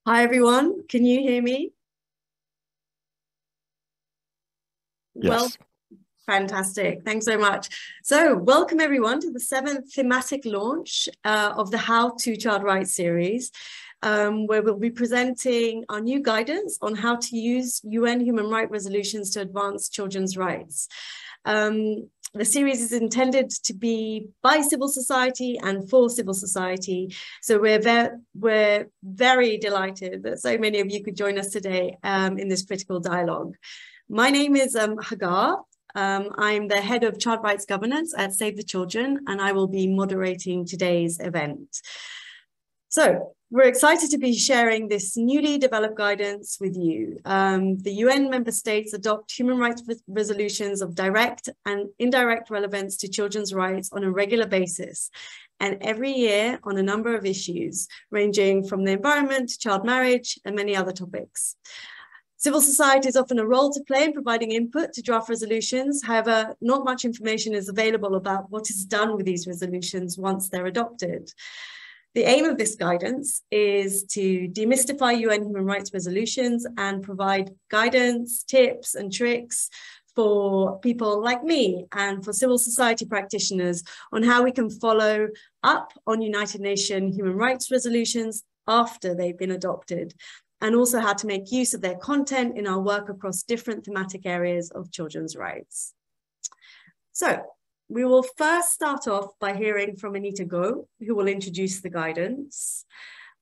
Hi, everyone. Can you hear me? Well, Yes. fantastic. Thanks so much. So welcome, everyone, to the seventh thematic launch of the How to Child Rights series, where we'll be presenting our new guidance on how to use UN human rights resolutions to advance children's rights. The series is intended to be by civil society and for civil society. So we're very delighted that so many of you could join us today in this critical dialogue. My name is Hagar. I'm the head of child rights governance at Save the Children, and I will be moderating today's event. So we're excited to be sharing this newly developed guidance with you. The UN member states adopt human rights resolutions of direct and indirect relevance to children's rights on a regular basis, and every year on a number of issues, ranging from the environment to child marriage and many other topics. Civil society is often a role to play in providing input to draft resolutions. However, not much information is available about what is done with these resolutions once they're adopted. The aim of this guidance is to demystify UN human rights resolutions and provide guidance, tips, and tricks for people like me and for civil society practitioners on how we can follow up on United Nations human rights resolutions after they've been adopted, and also how to make use of their content in our work across different thematic areas of children's rights. So we will first start off by hearing from Anita Goh, who will introduce the guidance.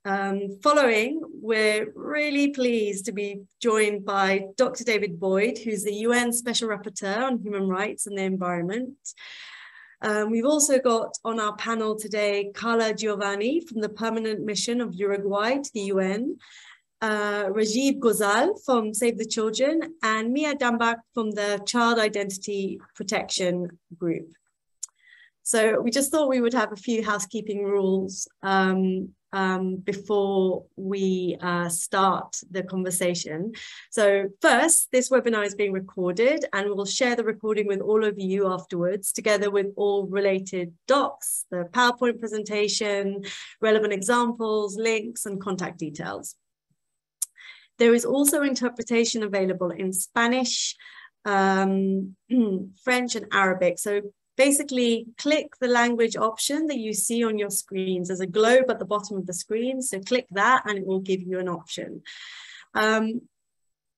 Following, we're really pleased to be joined by Dr. David Boyd, who's the UN Special Rapporteur on Human Rights and the Environment. We've also got on our panel today, Carla Giovanni from the Permanent Mission of Uruguay to the UN, Rajiv Ghosal from Save the Children, and Mia Dambak from the Child Identity Protection Group. So we just thought we would have a few housekeeping rules before we start the conversation. So first, this webinar is being recorded, and we'll share the recording with all of you afterwards, together with all related docs, the PowerPoint presentation, relevant examples, links, and contact details. There is also interpretation available in Spanish, French, and Arabic. So basically, click the language option that you see on your screens. There's a globe at the bottom of the screen, so click that and it will give you an option.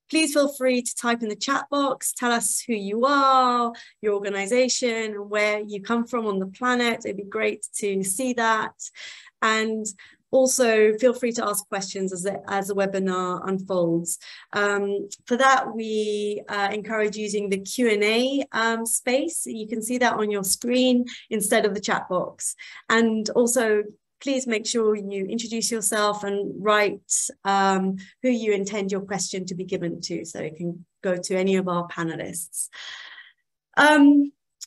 Please feel free to type in the chat box, tell us who you are, your organization, and where you come from on the planet. It'd be great to see that. And also, feel free to ask questions as the webinar unfolds. For that, we encourage using the Q&A space. You can see that on your screen instead of the chat box. And also, please make sure you introduce yourself and write who you intend your question to be given to, so it can go to any of our panelists.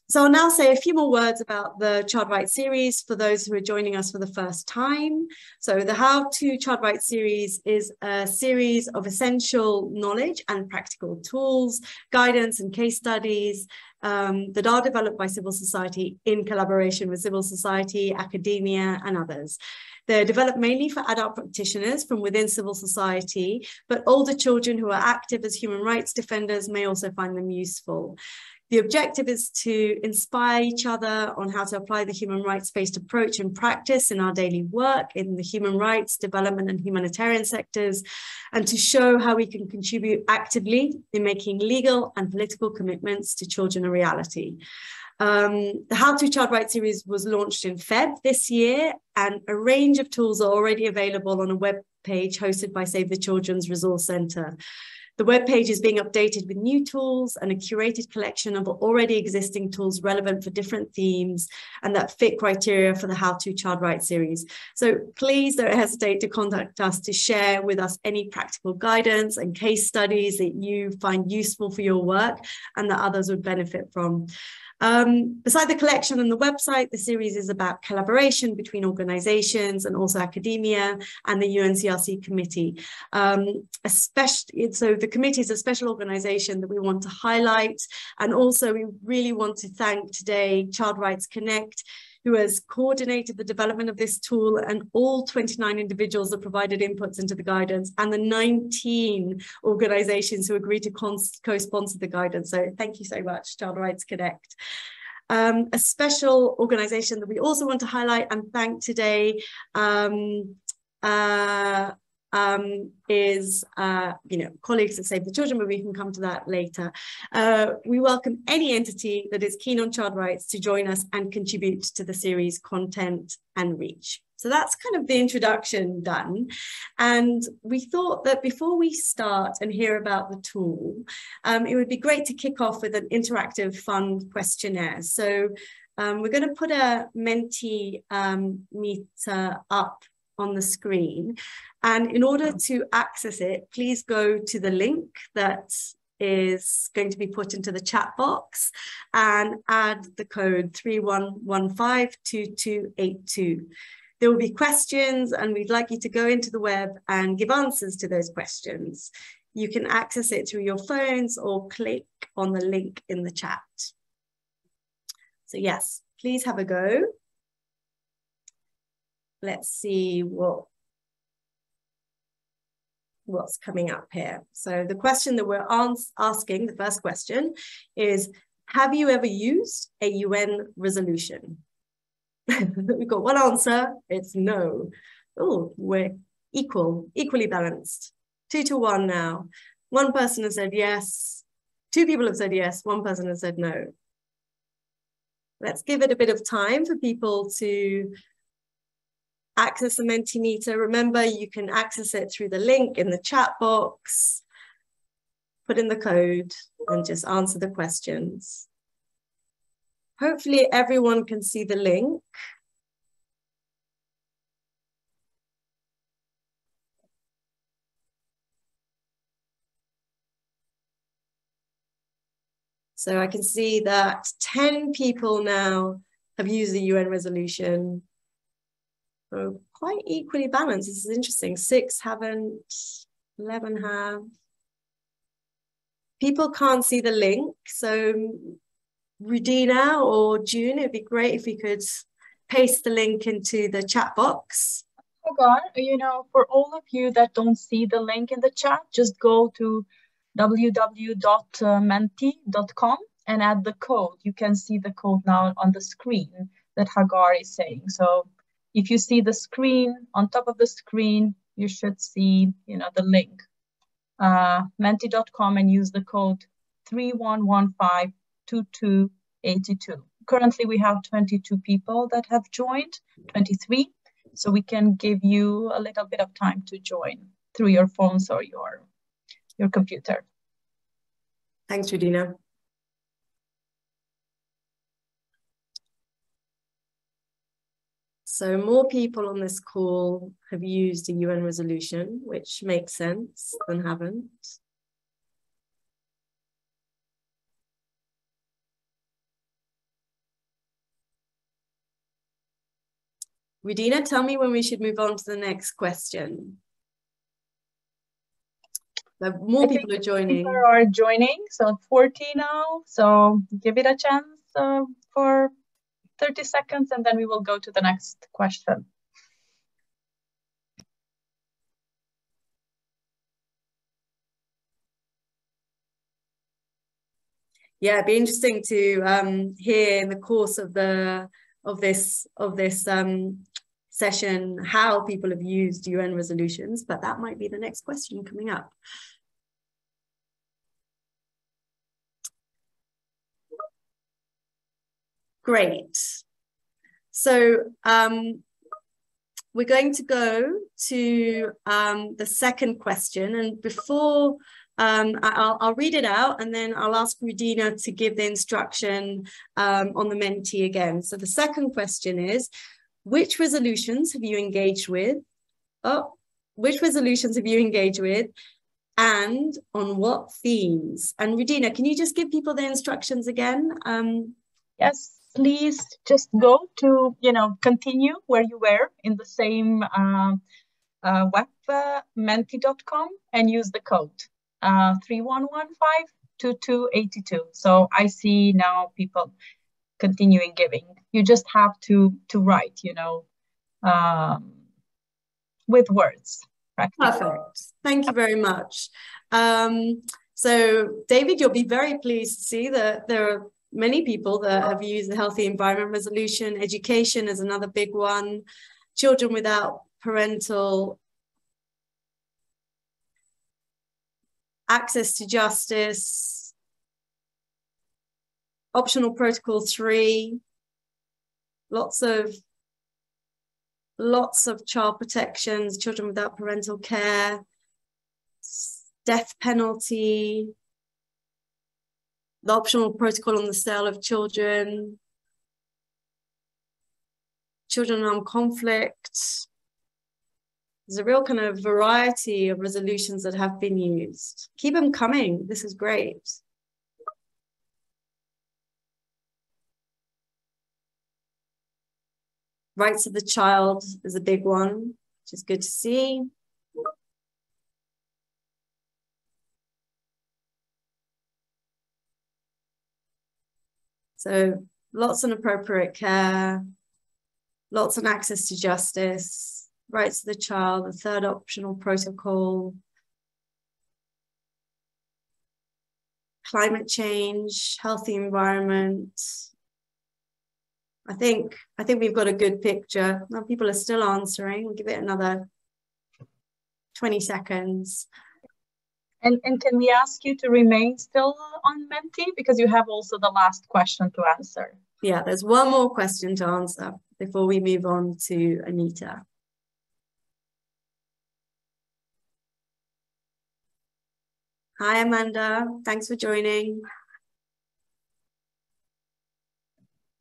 So I'll now say a few more words about the Child Rights series for those who are joining us for the first time. So the How to Child Rights series is a series of essential knowledge and practical tools, guidance and case studies that are developed by civil society in collaboration with civil society, academia, and others. They're developed mainly for adult practitioners from within civil society, but older children who are active as human rights defenders may also find them useful. The objective is to inspire each other on how to apply the human rights-based approach in practice in our daily work in the human rights, development, and humanitarian sectors, and to show how we can contribute actively in making legal and political commitments to children a reality. The How to Child Rights series was launched in Feb this year, and a range of tools are already available on a web page hosted by Save the Children's Resource Centre. The webpage is being updated with new tools and a curated collection of already existing tools relevant for different themes and that fit criteria for the How to Child Rights series. So please don't hesitate to contact us to share with us any practical guidance and case studies that you find useful for your work and that others would benefit from. Beside the collection and the website, the series is about collaboration between organizations and also academia and the UNCRC committee. So the committee is a special organization that we want to highlight. And also we really want to thank today Child Rights Connect, who has coordinated the development of this tool, and all 29 individuals that provided inputs into the guidance, and the 19 organizations who agreed to co-sponsor the guidance. So thank you so much, Child Rights Connect. A special organization that we also want to highlight and thank today is colleagues at Save the Children, but we can come to that later. We welcome any entity that is keen on child rights to join us and contribute to the series content and reach. So that's kind of the introduction done. And we thought that before we start and hear about the tool, it would be great to kick off with an interactive fun questionnaire. So we're going to put a Menti meter up on the screen. And in order to access it, please go to the link that is going to be put into the chat box and add the code 31152282. There will be questions and we'd like you to go into the web and give answers to those questions. You can access it through your phones or click on the link in the chat. So yes, please have a go. Let's see what's coming up here. So the question that we're asking, the first question is, have you ever used a UN resolution? We've got one answer, it's no. Oh, we're equally balanced. 2-1 now. One person has said yes, 2 people have said yes, 1 person has said no. Let's give it a bit of time for people to access the Mentimeter. Remember, you can access it through the link in the chat box, put in the code and just answer the questions. Hopefully everyone can see the link. So I can see that 10 people now have used the UN resolution. So quite equally balanced. This is interesting. 6 haven't, 11 have. People can't see the link. So Rudina or June, it'd be great if you could paste the link into the chat box. For all of you that don't see the link in the chat, just go to www.menti.com and add the code. You can see the code now on the screen that Hagar is saying. So if you see the screen, on top of the screen, you should see, the link, menti.com, and use the code 31152282. Currently, we have 22 people that have joined, 23. So we can give you a little bit of time to join through your phones or your computer. Thanks, Rudina. So more people on this call have used a UN resolution, which makes sense, than haven't. Rudina, tell me when we should move on to the next question. More people are joining. People are joining, so 40 now. So give it a chance for 30 seconds, and then we will go to the next question. Yeah, it'd be interesting to hear in the course of this session how people have used UN resolutions, but that might be the next question coming up. Great. So we're going to go to the second question, and before I'll read it out and then I'll ask Rudina to give the instruction on the Menti again. So the second question is, which resolutions have you engaged with? Which resolutions have you engaged with and on what themes? And Rudina, can you just give people the instructions again? Yes, please just go to, continue where you were in the same web, menti.com, and use the code 31152282. So I see now people continuing giving. You just have to write, you know, with words. Perfect. Thank you very much. So David, you'll be very pleased to see that there are many people that have used the Healthy Environment Resolution. Education is another big one. Children without parental access to justice. Optional Protocol 3. Lots of child protections, children without parental care, death penalty, the optional protocol on the sale of children, children in armed conflict. There's a real kind of variety of resolutions that have been used. Keep them coming. This is great. Rights of the child is a big one, which is good to see. So lots on appropriate care, lots on access to justice, rights of the child, the third optional protocol, climate change, healthy environment. I think we've got a good picture. Now people are still answering. We'll give it another 20 seconds. And can we ask you to remain still on Menti, because you have also the last question to answer? Yeah, there's one more question to answer before we move on to Anita. Hi, Amanda. Thanks for joining.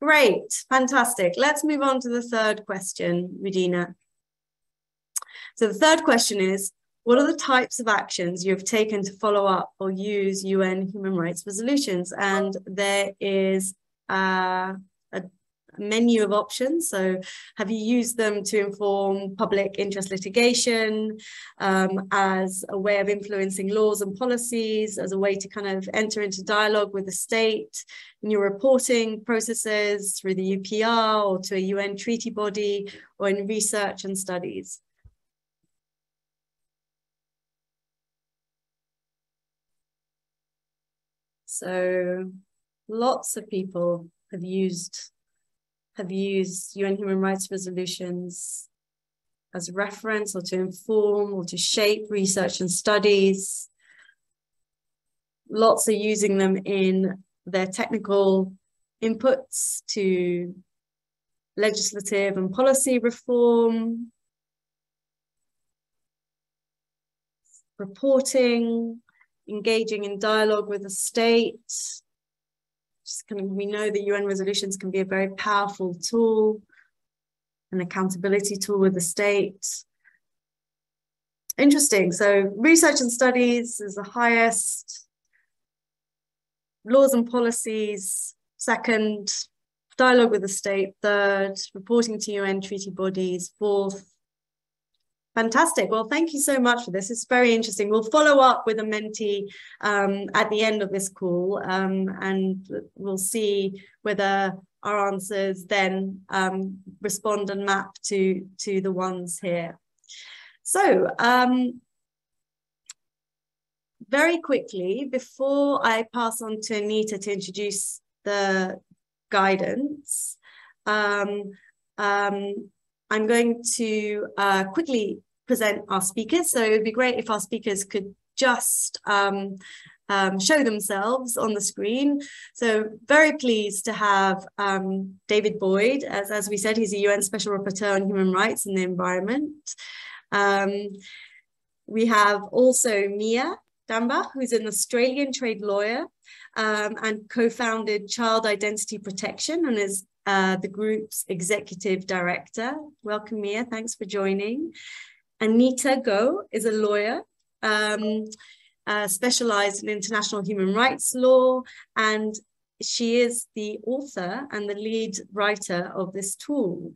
Great, fantastic. Let's move on to the third question, Medina. So the third question is, what are the types of actions you have taken to follow up or use UN human rights resolutions? And there is a menu of options. So have you used them to inform public interest litigation, as a way of influencing laws and policies, as a way to kind of enter into dialogue with the state in your reporting processes through the UPR or to a UN treaty body, or in research and studies? So lots of people have used UN human rights resolutions as reference or to inform or to shape research and studies. Lots are using them in their technical inputs to legislative and policy reform, reporting, engaging in dialogue with the state. We know that UN resolutions can be a very powerful tool, an accountability tool with the state. Interesting. So research and studies is the highest, laws and policies second, dialogue with the state third, reporting to UN treaty bodies fourth. Fantastic. Well, thank you so much for this. It's very interesting. We'll follow up with a Menti at the end of this call, and we'll see whether our answers then respond and map to the ones here. So very quickly, before I pass on to Anita to introduce the guidance, I'm going to quickly present our speakers. So it would be great if our speakers could just show themselves on the screen. So very pleased to have David Boyd. As we said, he's a UN Special Rapporteur on Human Rights and the Environment. We have also Mia Damba, who's an Australian trade lawyer and co-founded Child Identity Protection and is the group's executive director. Welcome, Mia. Thanks for joining. Anita Go is a lawyer specialized in international human rights law, and she is the author and the lead writer of this tool.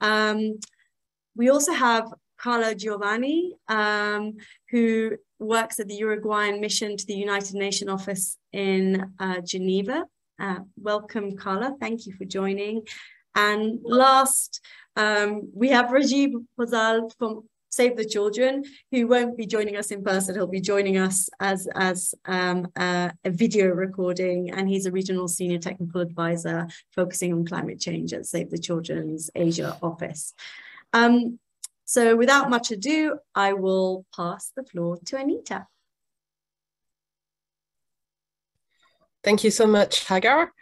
We also have Carla Giovanni, who works at the Uruguayan mission to the United Nations office in Geneva. Welcome, Carla. Thank you for joining. And last, we have Rajiv Pozal from Save the Children, who won't be joining us in person. He'll be joining us as a video recording, and he's a regional senior technical advisor focusing on climate change at Save the Children's Asia office. So without much ado, I will pass the floor to Anita. Thank you so much, Hagar.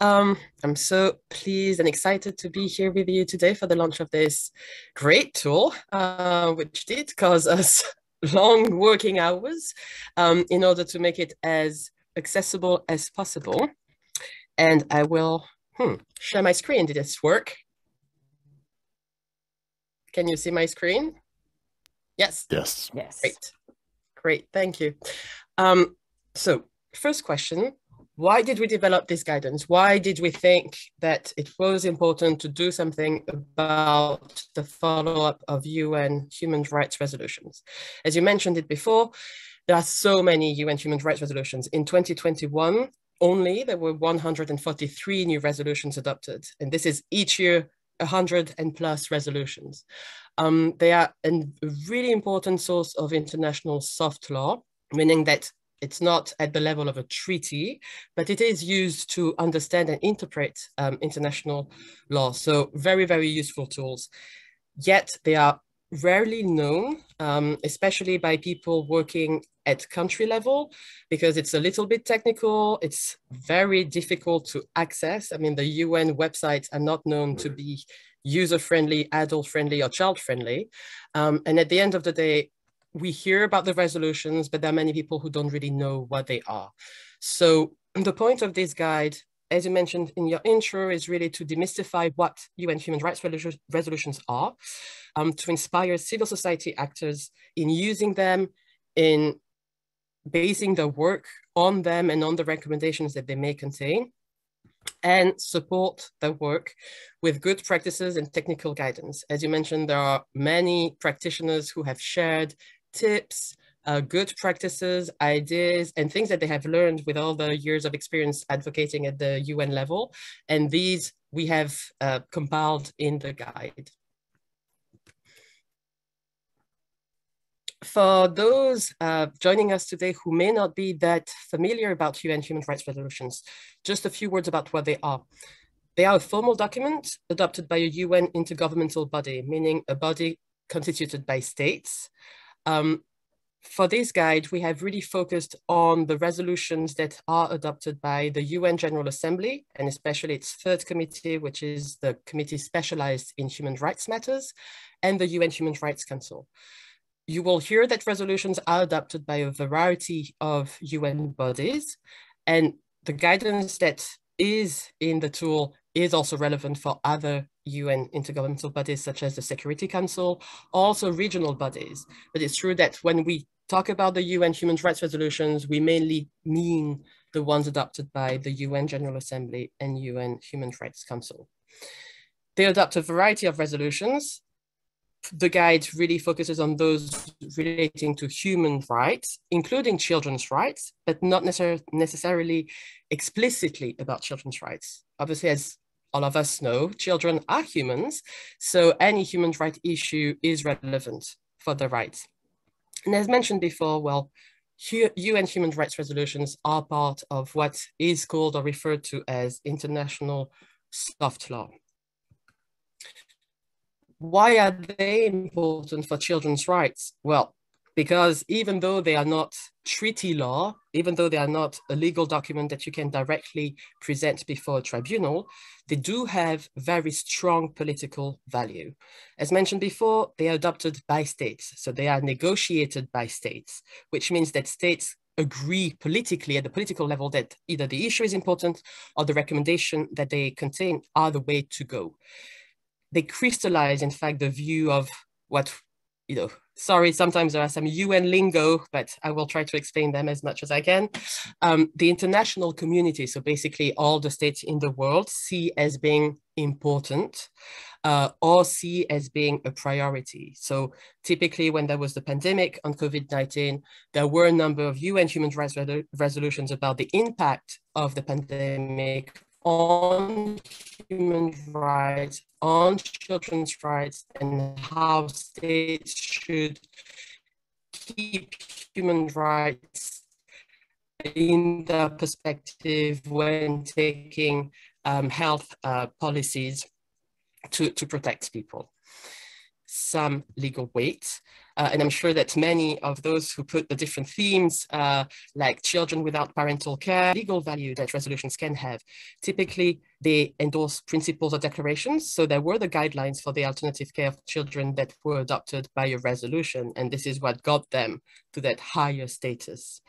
I'm so pleased and excited to be here with you today for the launch of this great tool, which did cause us long working hours in order to make it as accessible as possible. And I will share my screen. Did this work? Can you see my screen? Yes. Yes. Yes. Great. Great. Thank you. So first question, why did we develop this guidance? Why did we think that it was important to do something about the follow-up of UN human rights resolutions? As you mentioned it before, there are so many UN human rights resolutions. In 2021 only, there were 143 new resolutions adopted. And this is each year 100 and plus resolutions. They are a really important source of international soft law, meaning that it's not at the level of a treaty, but it is used to understand and interpret international law. So very, very useful tools. Yet they are rarely known, especially by people working at country level, because it's a little bit technical. It's very difficult to access. I mean, the UN websites are not known to be user-friendly, adult-friendly, or child-friendly. And at the end of the day, we hear about the resolutions, but there are many people who don't really know what they are. So the point of this guide, as you mentioned in your intro, is really to demystify what UN human rights resolutions are, to inspire civil society actors in using them, in basing their work on them and on the recommendations that they may contain, and support their work with good practices and technical guidance. As you mentioned, there are many practitioners who have shared tips, good practices, ideas, and things that they have learned with all the years of experience advocating at the UN level. And these we have compiled in the guide. For those joining us today who may not be that familiar about UN human rights resolutions, just a few words about what they are. They are a formal document adopted by a UN intergovernmental body, meaning a body constituted by states. For this guide, we have really focused on the resolutions that are adopted by the UN General Assembly, and especially its third committee, which is the committee specialized in human rights matters, and the UN Human Rights Council. You will hear that resolutions are adopted by a variety of UN bodies, and the guidance that is in the tool is also relevant for other UN intergovernmental bodies such as the Security Council, also regional bodies. But it's true that when we talk about the UN human rights resolutions, we mainly mean the ones adopted by the UN General Assembly and UN Human Rights Council. They adopt a variety of resolutions. The guide really focuses on those relating to human rights, including children's rights, but not necessarily explicitly about children's rights. Obviously, as all of us know, children are humans, so any human rights issue is relevant for the rights. And as mentioned before, well, UN human rights resolutions are part of what is called or referred to as international soft law. Why are they important for children's rights? Well, because even though they are not treaty law, even though they are not a legal document that you can directly present before a tribunal, they do have very strong political value. As mentioned before, they are adopted by states, so they are negotiated by states, which means that states agree politically at the political level that either the issue is important or the recommendation that they contain are the way to go. They crystallize, in fact, the view of what Sorry, sometimes there are some UN lingo, but I will try to explain them as much as I can. The international community, so basically all the states in the world, see as being important or see as being a priority. So typically when there was the pandemic on COVID-19, there were a number of UN human rights resolutions about the impact of the pandemic on human rights, on children's rights, and how states should keep human rights in the perspective when taking health policies to protect people. Some legal weight. And I'm sure that many of those who put the different themes, like children without parental care, legal value that resolutions can have, typically they endorse principles or declarations. So there were the guidelines for the alternative care of children that were adopted by a resolution, and this is what got them to that higher status.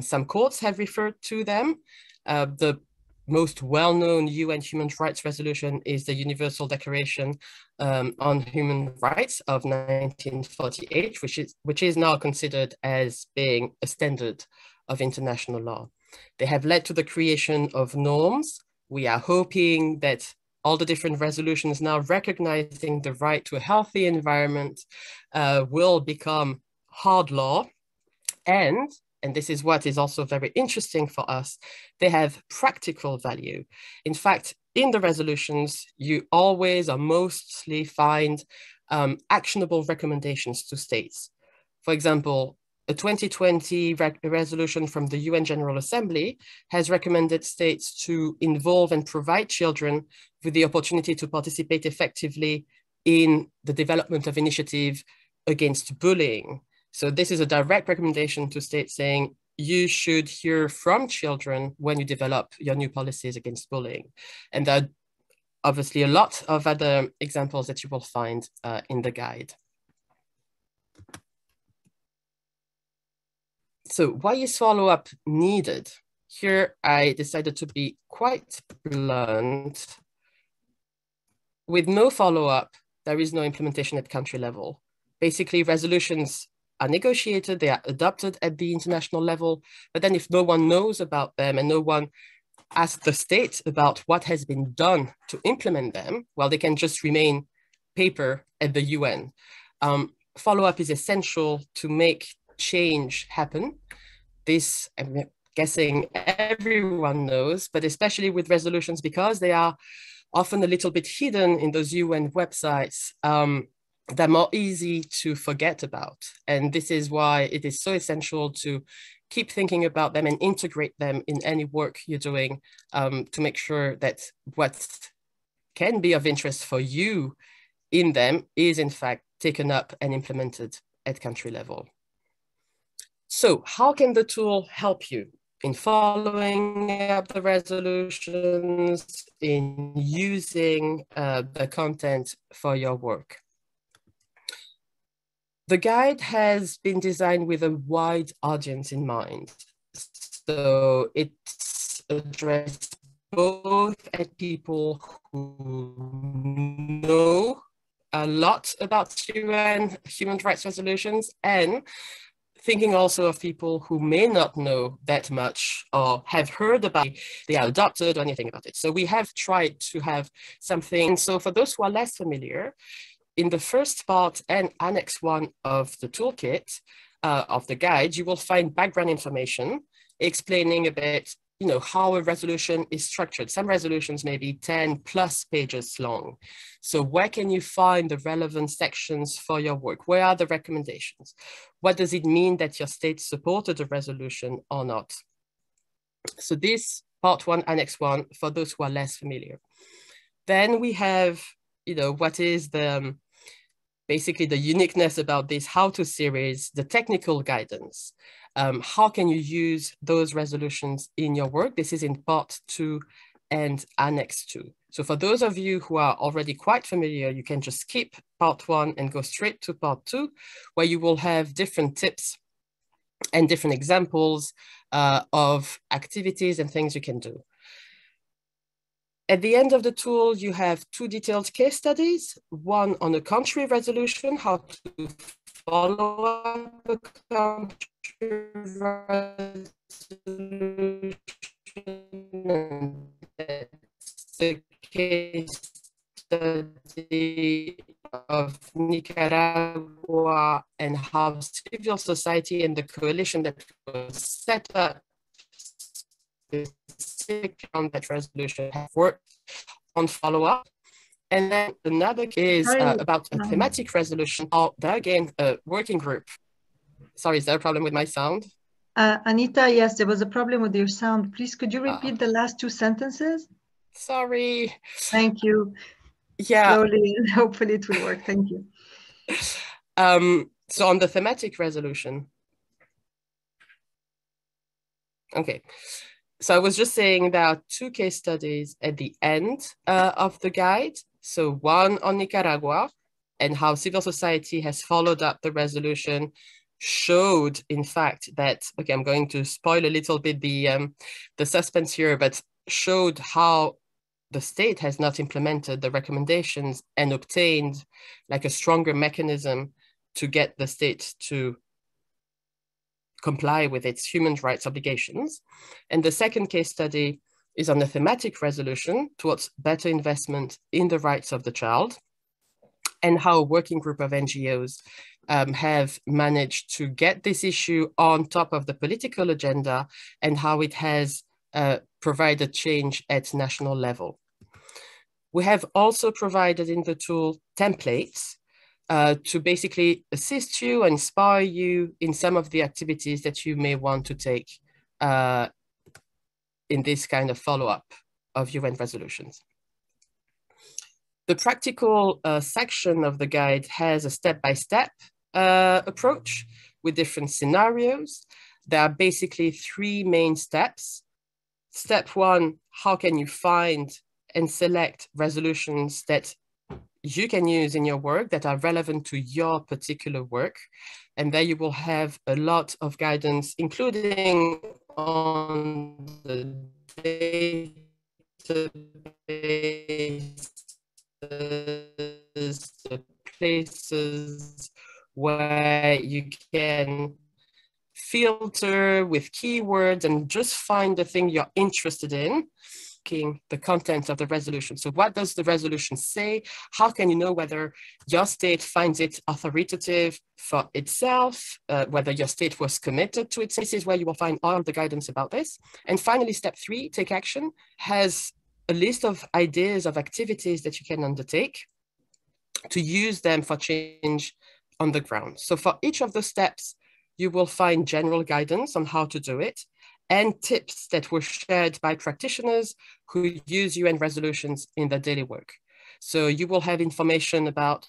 Some courts have referred to them. The most well-known UN human rights resolution is the Universal Declaration on Human Rights of 1948, which is now considered as being a standard of international law. They have led to the creation of norms. We are hoping that all the different resolutions now recognizing the right to a healthy environment will become hard law. And this is what is also very interesting for us, they have practical value. In fact, in the resolutions, you always or mostly find actionable recommendations to states. For example, a 2020 resolution from the UN General Assembly has recommended states to involve and provide children with the opportunity to participate effectively in the development of initiatives against bullying. So this is a direct recommendation to states saying you should hear from children when you develop your new policies against bullying. And there are obviously a lot of other examples that you will find in the guide. So why is follow-up needed? Here I decided to be quite blunt. With no follow-up, there is no implementation at country level. Basically, resolutions are negotiated, they are adopted at the international level, but then if no one knows about them and no one asks the state about what has been done to implement them, well, they can just remain paper at the UN. Follow-up is essential to make change happen. This, I'm guessing everyone knows, but especially with resolutions, because they are often a little bit hidden in those UN websites, they're more easy to forget about. And this is why it is so essential to keep thinking about them and integrate them in any work you're doing to make sure that what can be of interest for you in them is in fact taken up and implemented at country level. So how can the tool help you in following up the resolutions, in using the content for your work? The guide has been designed with a wide audience in mind. So it's addressed both at people who know a lot about UN human rights resolutions and thinking also of people who may not know that much or have heard about it, they are adopted or anything about it. So we have tried to have something. So for those who are less familiar, in the first part and Annex 1 of the toolkit of the guide, you will find background information explaining a bit, how a resolution is structured. Some resolutions may be 10+ pages long. So where can you find the relevant sections for your work? Where are the recommendations? What does it mean that your state supported a resolution or not? So this part 1, Annex 1, for those who are less familiar. Then we have, what is the basically the uniqueness about this how-to series, the technical guidance. How can you use those resolutions in your work? This is in part 2 and Annex 2. So for those of you who are already quite familiar, you can just skip part 1 and go straight to part 2, where you will have different tips and different examples of activities and things you can do. At the end of the tool, you have 2 detailed case studies, one on a country resolution, how to follow up country resolution. That's the case study of Nicaragua and how civil society and the coalition that was set up on that resolution have worked on follow-up. And then another is about a thematic resolution, or there again, a working group. Sorry, is there a problem with my sound? Anita, yes, there was a problem with your sound. Please, could you repeat the last two sentences? Sorry. Thank you. Yeah. Slowly, hopefully it will work. Thank you. So on the thematic resolution. Okay. So I was just saying there are two case studies at the end of the guide. So one on Nicaragua and how civil society has followed up the resolution, showed in fact that, okay, I'm going to spoil a little bit the suspense here, but showed how the state has not implemented the recommendations and obtained like a stronger mechanism to get the state to comply with its human rights obligations. And the second case study is on the thematic resolution towards better investment in the rights of the child, and how a working group of NGOs have managed to get this issue on top of the political agenda, and how it has provided change at national level. We have also provided in the tool templates to basically assist you, inspire you in some of the activities that you may want to take in this kind of follow-up of UN resolutions. The practical section of the guide has a step-by-step approach with different scenarios. There are basically three main steps. Step one, how can you find and select resolutions that you can use in your work that are relevant to your particular work. And there you will have a lot of guidance, including on the database, the places where you can filter with keywords and just find the thing you're interested in. The content of the resolution. So what does the resolution say? How can you know whether your state finds it authoritative for itself, whether your state was committed to it? This is where you will find all the guidance about this. And finally, step three, take action, has a list of ideas of activities that you can undertake to use them for change on the ground. So for each of the steps, you will find general guidance on how to do it, and tips that were shared by practitioners who use UN resolutions in their daily work. So you will have information about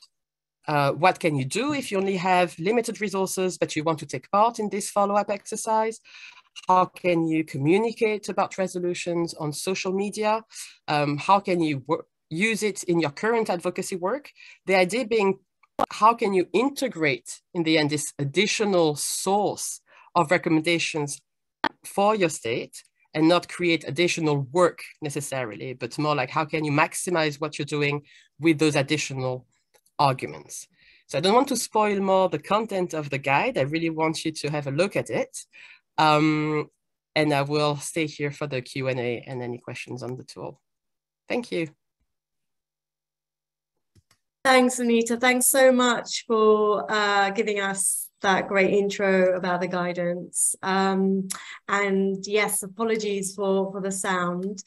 what can you do if you only have limited resources, but you want to take part in this follow-up exercise. How can you communicate about resolutions on social media? How can you use it in your current advocacy work? The idea being, how can you integrate, in the end, this additional source of recommendations for your state and not create additional work necessarily, but more like how can you maximize what you're doing with those additional arguments. So I don't want to spoil more the content of the guide. I really want you to have a look at it. And I will stay here for the Q&A and any questions on the tool. Thank you. Thanks, Anita. Thanks so much for giving us that great intro about the guidance. And yes, apologies for the sound.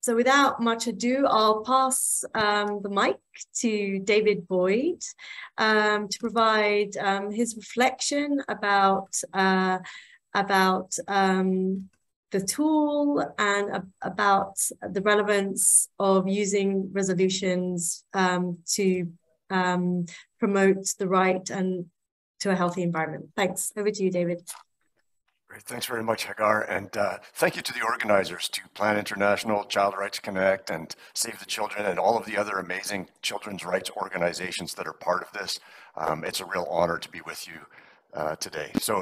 So without much ado, I'll pass the mic to David Boyd to provide his reflection about the tool and about the relevance of using resolutions to promote the right and to a healthy environment. Thanks. Over to you, David. Great. Thanks very much, Hagar. And thank you to the organizers, to Plan International, Child Rights Connect, and Save the Children, and all of the other amazing children's rights organizations that are part of this. It's a real honor to be with you today. So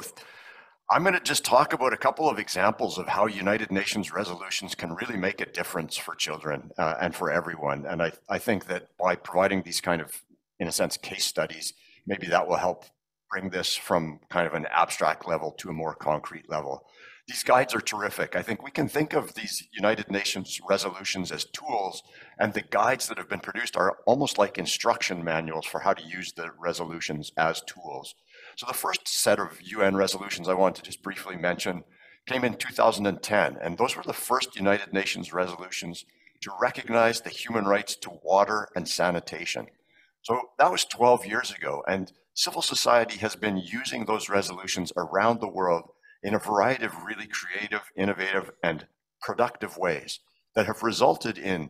I'm going to just talk about a couple of examples of how United Nations resolutions can really make a difference for children and for everyone. And I think that by providing these kind of in a sense, case studies. Maybe that will help bring this from kind of an abstract level to a more concrete level. These guides are terrific. I think we can think of these United Nations resolutions as tools, and the guides that have been produced are almost like instruction manuals for how to use the resolutions as tools. So the first set of UN resolutions I want to just briefly mention came in 2010, and those were the first United Nations resolutions to recognize the human rights to water and sanitation. So that was 12 years ago, and civil society has been using those resolutions around the world in a variety of really creative, innovative, and productive ways that have resulted in,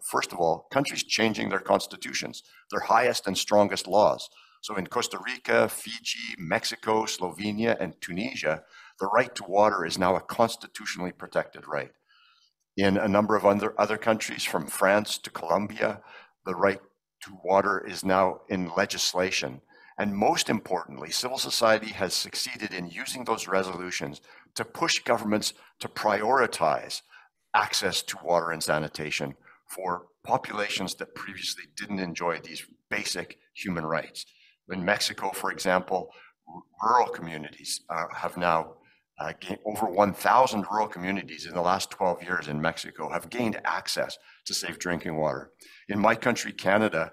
first of all, countries changing their constitutions, their highest and strongest laws. So in Costa Rica, Fiji, Mexico, Slovenia, and Tunisia, the right to water is now a constitutionally protected right. In a number of other countries, from France to Colombia, the right to water is now in legislation. And most importantly, civil society has succeeded in using those resolutions to push governments to prioritize access to water and sanitation for populations that previously didn't enjoy these basic human rights. In Mexico, for example, rural communities have now gained over 1,000 rural communities in the last 12 years in Mexico have gained access to safe drinking water. In my country, Canada,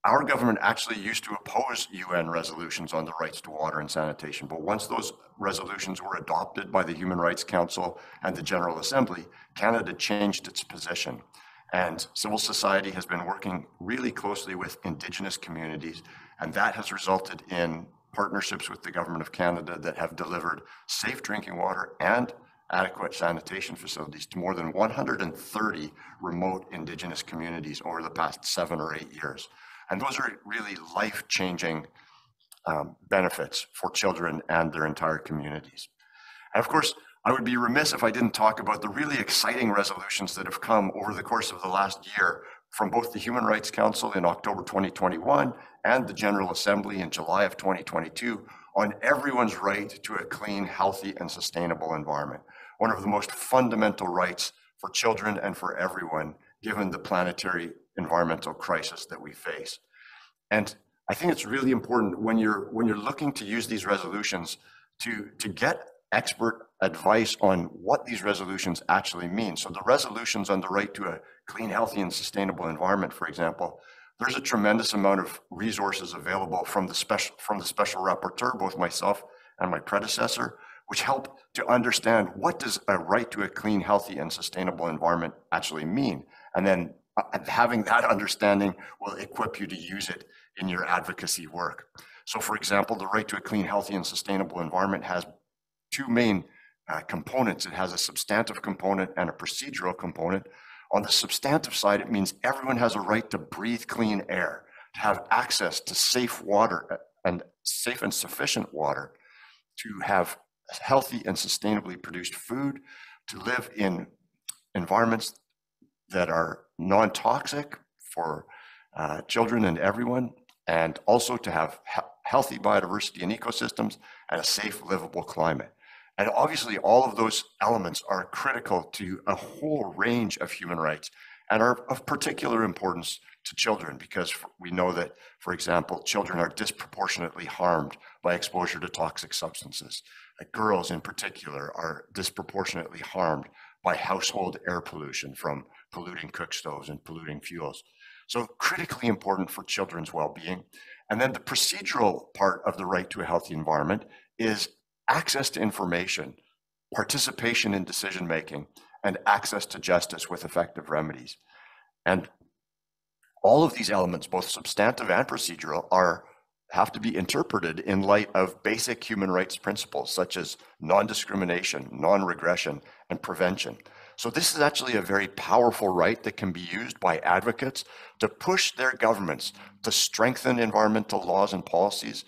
our government actually used to oppose UN resolutions on the rights to water and sanitation, but once those resolutions were adopted by the Human Rights Council and the General Assembly, Canada changed its position. And civil society has been working really closely with Indigenous communities, and that has resulted in partnerships with the Government of Canada that have delivered safe drinking water and adequate sanitation facilities to more than 130 remote Indigenous communities over the past 7 or 8 years. And those are really life-changing benefits for children and their entire communities. And of course, I would be remiss if I didn't talk about the really exciting resolutions that have come over the course of the last year from both the Human Rights Council in October 2021 and the General Assembly in July of 2022 on everyone's right to a clean, healthy, and sustainable environment. One of the most fundamental rights for children and for everyone, given the planetary environmental crisis that we face. And I think it's really important when you're looking to use these resolutions to get expert advice on what these resolutions actually mean. So the resolutions on the right to a clean, healthy, and sustainable environment, for example, there's a tremendous amount of resources available from the special rapporteur, both myself and my predecessor, which help to understand what does a right to a clean, healthy, and sustainable environment actually mean. And then having that understanding will equip you to use it in your advocacy work. So for example, the right to a clean, healthy, and sustainable environment has two main components. It has a substantive component and a procedural component. On the substantive side, it means everyone has a right to breathe clean air, to have access to safe water and safe and sufficient water, to have healthy and sustainably produced food, to live in environments that are non-toxic for children and everyone, and also to have healthy biodiversity and ecosystems and a safe, livable climate. And obviously, all of those elements are critical to a whole range of human rights and are of particular importance to children, because we know that, for example, children are disproportionately harmed by exposure to toxic substances. Girls in particular are disproportionately harmed by household air pollution from polluting cook stoves and polluting fuels. So critically important for children's well-being. And then the procedural part of the right to a healthy environment is access to information, participation in decision-making, and access to justice with effective remedies. And all of these elements, both substantive and procedural, have to be interpreted in light of basic human rights principles such as non-discrimination, non-regression, and prevention. So this is actually a very powerful right that can be used by advocates to push their governments to strengthen environmental laws and policies.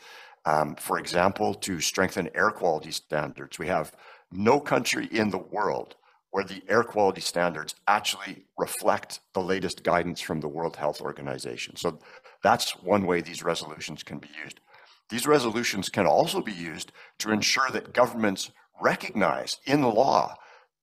For example, to strengthen air quality standards. We have no country in the world where the air quality standards actually reflect the latest guidance from the World Health Organization. So that's one way these resolutions can be used. These resolutions can also be used to ensure that governments recognize in law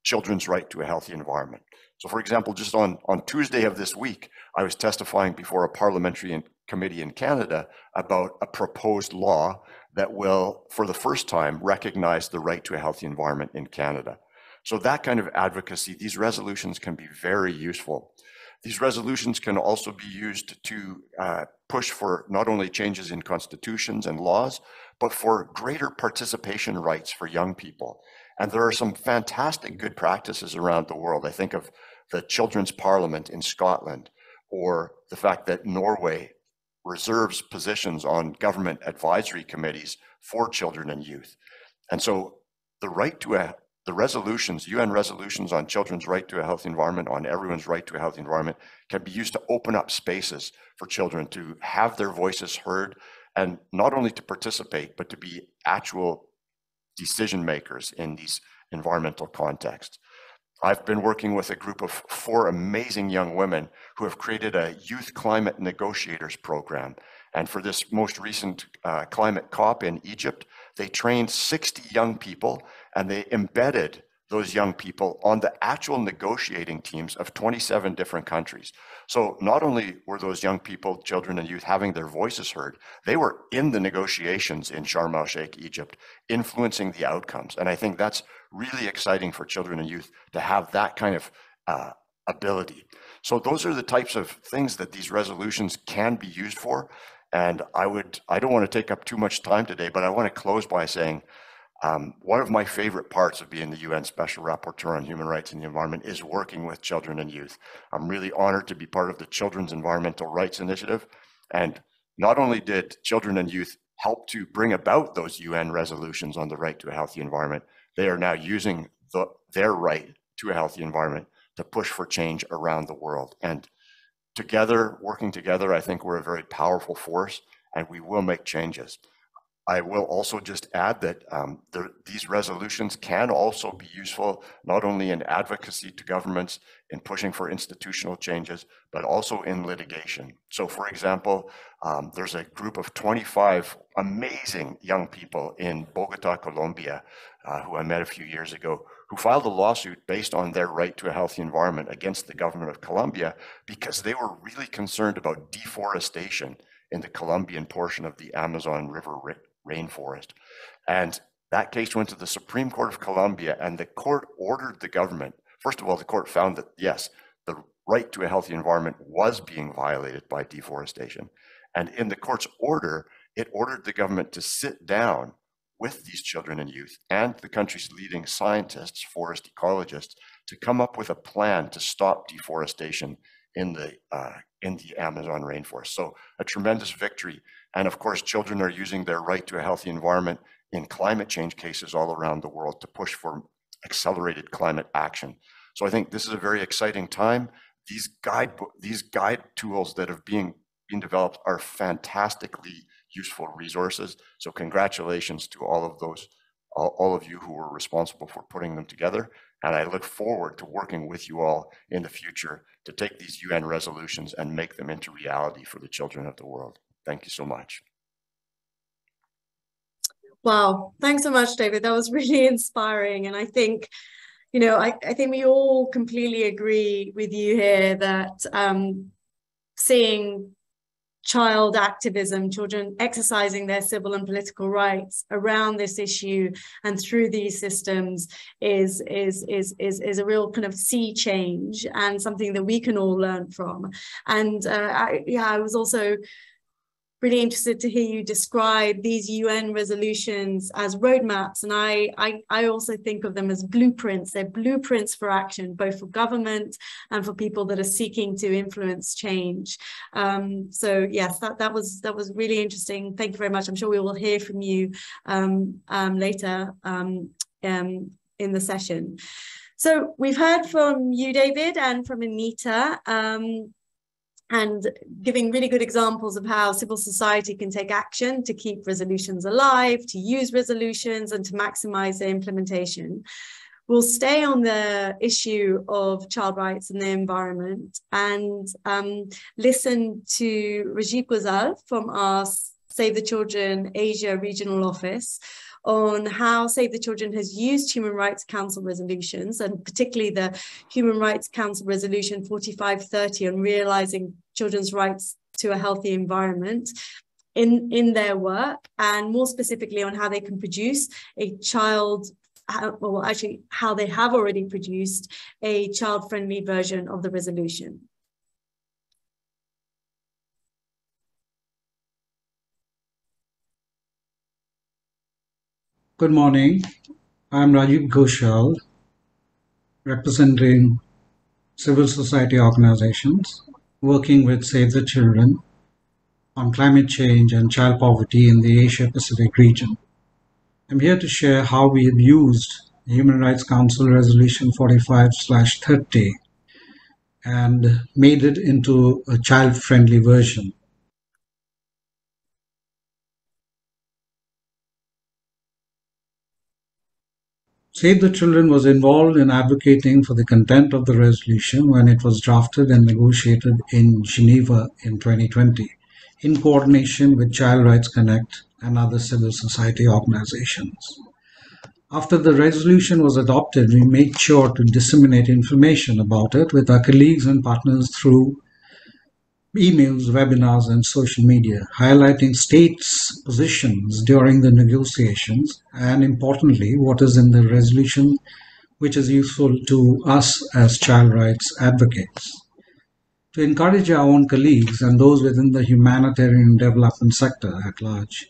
children's right to a healthy environment. So for example, just on Tuesday of this week, I was testifying before a parliamentary committee in Canada about a proposed law that will, for the first time, recognize the right to a healthy environment in Canada. So that kind of advocacy, these resolutions can be very useful. These resolutions can also be used to push for not only changes in constitutions and laws, but for greater participation rights for young people. And there are some fantastic good practices around the world. I think of the Children's Parliament in Scotland, or the fact that Norway reserves positions on government advisory committees for children and youth. And so the resolutions, UN resolutions on children's right to a healthy environment, on everyone's right to a healthy environment, can be used to open up spaces for children to have their voices heard, and not only to participate, but to be actual decision makers in these environmental contexts. I've been working with a group of 4 amazing young women who have created a youth climate negotiators program. And for this most recent climate COP in Egypt, they trained 60 young people, and they embedded those young people on the actual negotiating teams of 27 different countries. So not only were those young people, children and youth, having their voices heard, they were in the negotiations in Sharm el-Sheikh, Egypt, influencing the outcomes. And I think that's really exciting for children and youth to have that kind of ability. So those are the types of things that these resolutions can be used for. And I don't want to take up too much time today, but I want to close by saying, one of my favorite parts of being the UN Special Rapporteur on Human Rights and the Environment is working with children and youth. I'm really honored to be part of the Children's Environmental Rights Initiative. And not only did children and youth help to bring about those UN resolutions on the right to a healthy environment, they are now using their right to a healthy environment to push for change around the world. And together, working together, I think we're a very powerful force, and we will make changes. I will also just add that these resolutions can also be useful, not only in advocacy to governments, in pushing for institutional changes, but also in litigation. So for example, there's a group of 25 amazing young people in Bogota, Colombia, who I met a few years ago, who filed a lawsuit based on their right to a healthy environment against the government of Colombia, because they were really concerned about deforestation in the Colombian portion of the Amazon River rainforest. And that case went to the Supreme Court of Colombia, and the court ordered the government, first of all, the court found that, yes, the right to a healthy environment was being violated by deforestation. And in the court's order, it ordered the government to sit down with these children and youth and the country's leading scientists, forest ecologists, to come up with a plan to stop deforestation in the Amazon rainforest. So a tremendous victory. And of course, children are using their right to a healthy environment in climate change cases all around the world to push for accelerated climate action. So I think this is a very exciting time. These guide tools that have been developed are fantastically useful resources. So congratulations to all of you who were responsible for putting them together. And I look forward to working with you all in the future to take these UN resolutions and make them into reality for the children of the world. Thank you so much. Wow, thanks so much, David. That was really inspiring. And I think, you know, I think we all completely agree with you here that seeing child activism, children exercising their civil and political rights around this issue and through these systems is a real kind of sea change, and something that we can all learn from. And I was also really interested to hear you describe these UN resolutions as roadmaps. And I also think of them as blueprints. They're blueprints for action, both for government and for people that are seeking to influence change. So yes, that was really interesting. Thank you very much. I'm sure we will hear from you later in the session. So we've heard from you, David, and from Anita, and giving really good examples of how civil society can take action to keep resolutions alive, to use resolutions, and to maximize their implementation. We'll stay on the issue of child rights and the environment and listen to Rajiv Ghosal from our Save the Children Asia Regional Office on how Save the Children has used Human Rights Council resolutions, and particularly the Human Rights Council Resolution 4530 on realizing children's rights to a healthy environment in their work, and more specifically on how they can produce a well, actually how they have already produced a child-friendly version of the resolution. Good morning. I'm Rajiv Ghoshal, representing civil society organizations working with Save the Children on climate change and child poverty in the Asia Pacific region. I'm here to share how we have used Human Rights Council Resolution 45/30 and made it into a child-friendly version. Save the Children was involved in advocating for the content of the resolution when it was drafted and negotiated in Geneva in 2020, in coordination with Child Rights Connect and other civil society organizations. After the resolution was adopted, we made sure to disseminate information about it with our colleagues and partners through emails, webinars, and social media, highlighting states' positions during the negotiations, and importantly, what is in the resolution, which is useful to us as child rights advocates. To encourage our own colleagues and those within the humanitarian development sector at large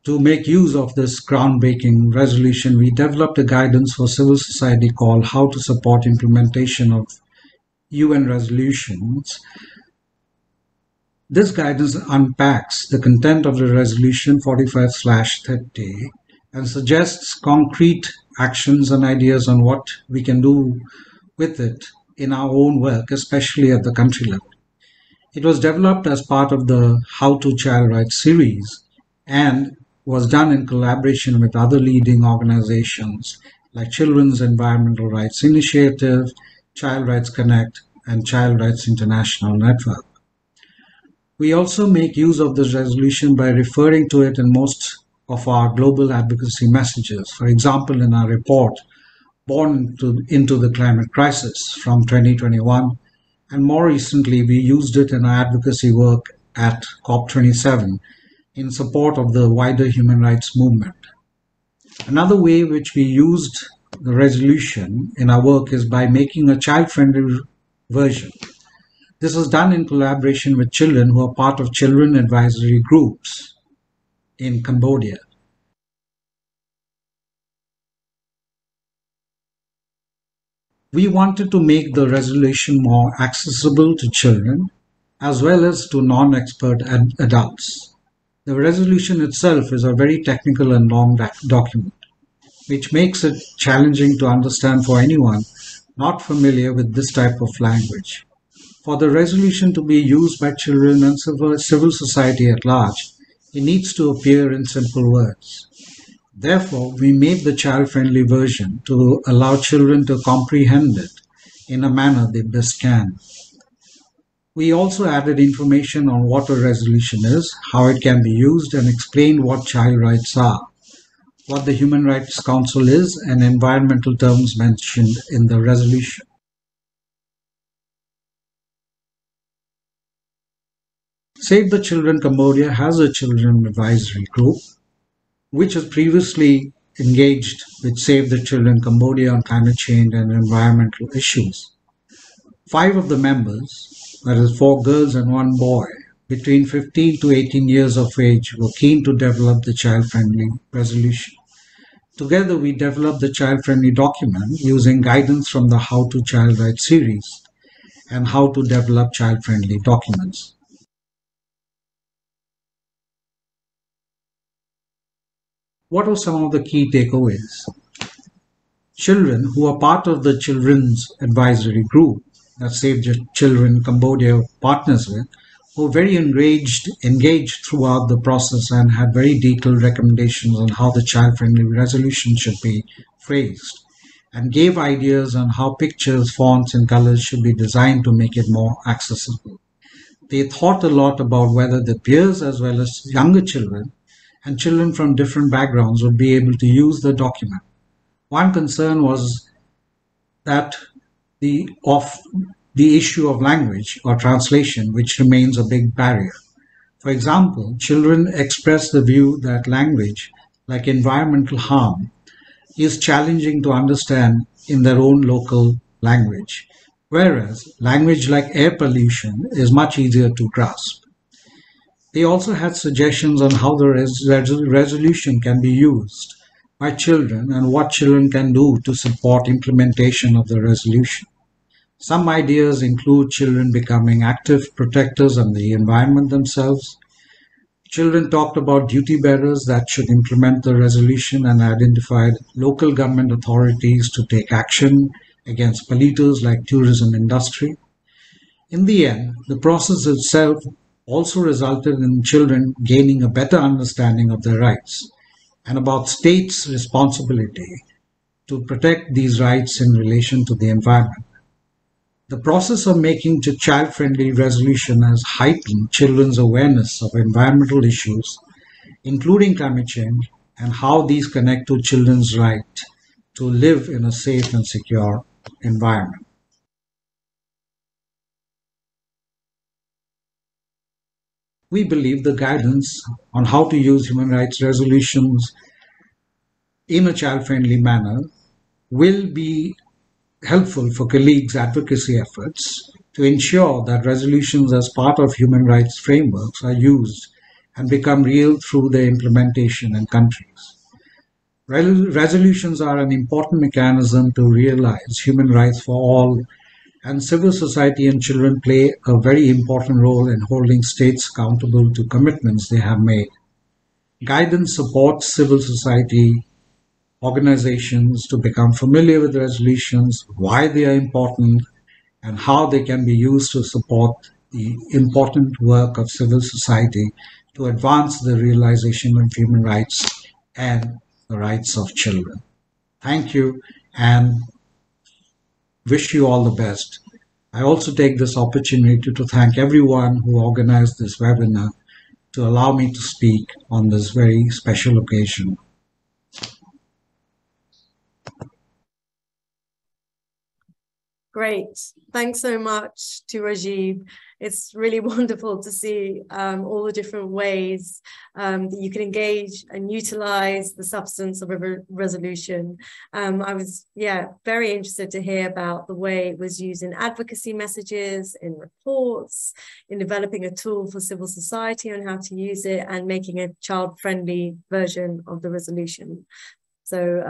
to make use of this groundbreaking resolution, we developed a guidance for civil society called How to Support Implementation of UN Resolutions. This guidance unpacks the content of the resolution 45/30 and suggests concrete actions and ideas on what we can do with it in our own work, especially at the country level. It was developed as part of the How to Child Rights series and was done in collaboration with other leading organizations like Children's Environmental Rights Initiative, Child Rights Connect, and Child Rights International Network. We also make use of this resolution by referring to it in most of our global advocacy messages. For example, in our report, Born into the Climate Crisis from 2021, and more recently, we used it in our advocacy work at COP27 in support of the wider human rights movement. Another way which we used the resolution in our work is by making a child-friendly version. This is done in collaboration with children who are part of children advisory groups in Cambodia. We wanted to make the resolution more accessible to children as well as to non-expert adults. The resolution itself is a very technical and long document, which makes it challenging to understand for anyone not familiar with this type of language. For the resolution to be used by children and civil society at large, it needs to appear in simple words. Therefore, we made the child-friendly version to allow children to comprehend it in a manner they best can. We also added information on what a resolution is, how it can be used, and explained what child rights are, what the Human Rights Council is, and environmental terms mentioned in the resolution. Save the Children Cambodia has a children advisory group, which has previously engaged with Save the Children Cambodia on climate change and environmental issues. 5 of the members, that is 4 girls and 1 boy, between 15 to 18 years of age, were keen to develop the child-friendly resolution. Together, we developed the child-friendly document using guidance from the How to Child Rights series and how to develop child-friendly documents. What are some of the key takeaways? Children who are part of the Children's Advisory Group that Save the Children Cambodia partners with were very engaged throughout the process and had very detailed recommendations on how the child-friendly resolution should be phrased, and gave ideas on how pictures, fonts, and colors should be designed to make it more accessible. They thought a lot about whether their peers, as well as younger children and children from different backgrounds, would be able to use the document. One concern was that of the issue of language or translation, which remains a big barrier. For example, children express the view that language, like environmental harm, is challenging to understand in their own local language, whereas language like air pollution is much easier to grasp. They also had suggestions on how the resolution can be used by children and what children can do to support implementation of the resolution. Some ideas include children becoming active protectors of the environment themselves. Children talked about duty bearers that should implement the resolution and identified local government authorities to take action against polluters like tourism industry. In the end, the process itself also resulted in children gaining a better understanding of their rights and about states' responsibility to protect these rights in relation to the environment. The process of making a child-friendly resolution has heightened children's awareness of environmental issues, including climate change, and how these connect to children's right to live in a safe and secure environment. We believe the guidance on how to use human rights resolutions in a child-friendly manner will be helpful for colleagues' advocacy efforts to ensure that resolutions as part of human rights frameworks are used and become real through their implementation in countries. Resolutions are an important mechanism to realize human rights for all, and civil society and children play a very important role in holding states accountable to commitments they have made. Guidance supports civil society organizations to become familiar with resolutions, why they are important, and how they can be used to support the important work of civil society to advance the realization of human rights and the rights of children. Thank you and wish you all the best. I also take this opportunity to thank everyone who organized this webinar to allow me to speak on this very special occasion. Great. Thanks so much to Rajiv. It's really wonderful to see all the different ways that you can engage and utilize the substance of a resolution. I was, very interested to hear about the way it was used in advocacy messages, in reports, in developing a tool for civil society on how to use it, and making a child-friendly version of the resolution. So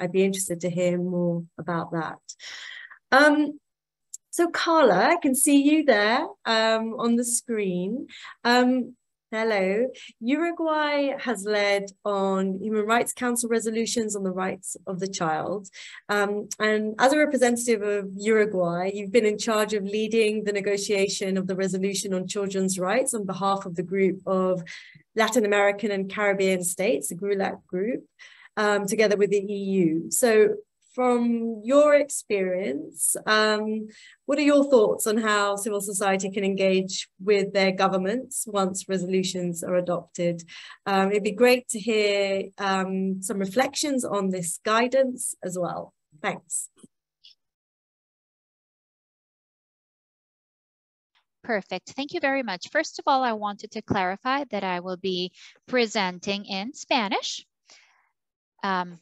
I'd be interested to hear more about that. So Carla, I can see you there on the screen. Hello. Uruguay has led on Human Rights Council resolutions on the rights of the child. And as a representative of Uruguay, you've been in charge of leading the negotiation of the resolution on children's rights on behalf of the group of Latin American and Caribbean states, the GRULAC group, together with the EU. So from your experience, what are your thoughts on how civil society can engage with their governments once resolutions are adopted? It'd be great to hear some reflections on this guidance as well. Thanks. Perfect. Thank you very much. First of all, I wanted to clarify that I will be presenting in Spanish.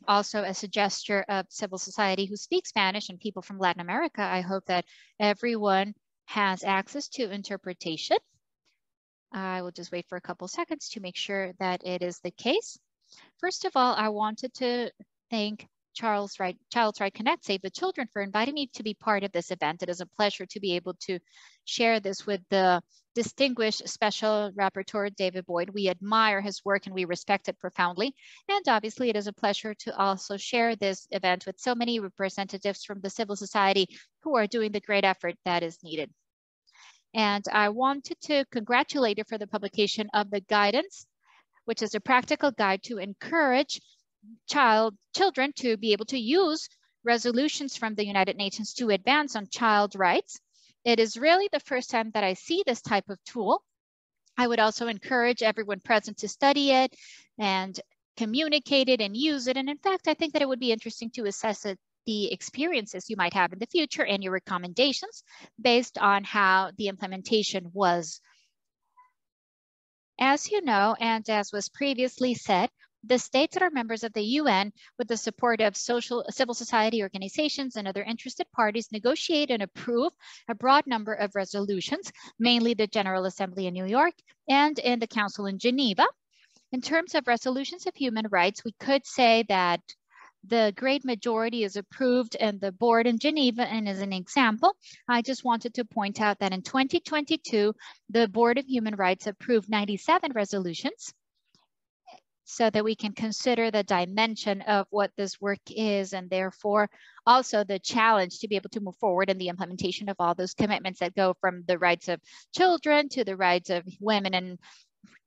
Also, as a gesture of civil society who speaks Spanish and people from Latin America, I hope that everyone has access to interpretation. I will just wait for a couple seconds to make sure that it is the case. First of all, I wanted to thank Child's Right Connect, Save the Children, for inviting me to be part of this event. It is a pleasure to be able to share this with the distinguished Special Rapporteur David Boyd. We admire his work and we respect it profoundly. And obviously it is a pleasure to also share this event with so many representatives from the civil society who are doing the great effort that is needed. And I wanted to congratulate you for the publication of the guidance, which is a practical guide to encourage children to be able to use resolutions from the United Nations to advance on child rights. It is really the first time that I see this type of tool. I would also encourage everyone present to study it and communicate it and use it. And in fact, I think that it would be interesting to assess it, the experiences you might have in the future and your recommendations based on how the implementation was. As you know, and as was previously said, the states that are members of the UN, with the support of civil society organizations and other interested parties, negotiate and approve a broad number of resolutions, mainly the General Assembly in New York and in the Council in Geneva. In terms of resolutions of human rights, we could say that the great majority is approved in the board in Geneva. And as an example, I just wanted to point out that in 2022, the Board of Human Rights approved 97 resolutions, so that we can consider the dimension of what this work is, and therefore also the challenge to be able to move forward in the implementation of all those commitments that go from the rights of children to the rights of women and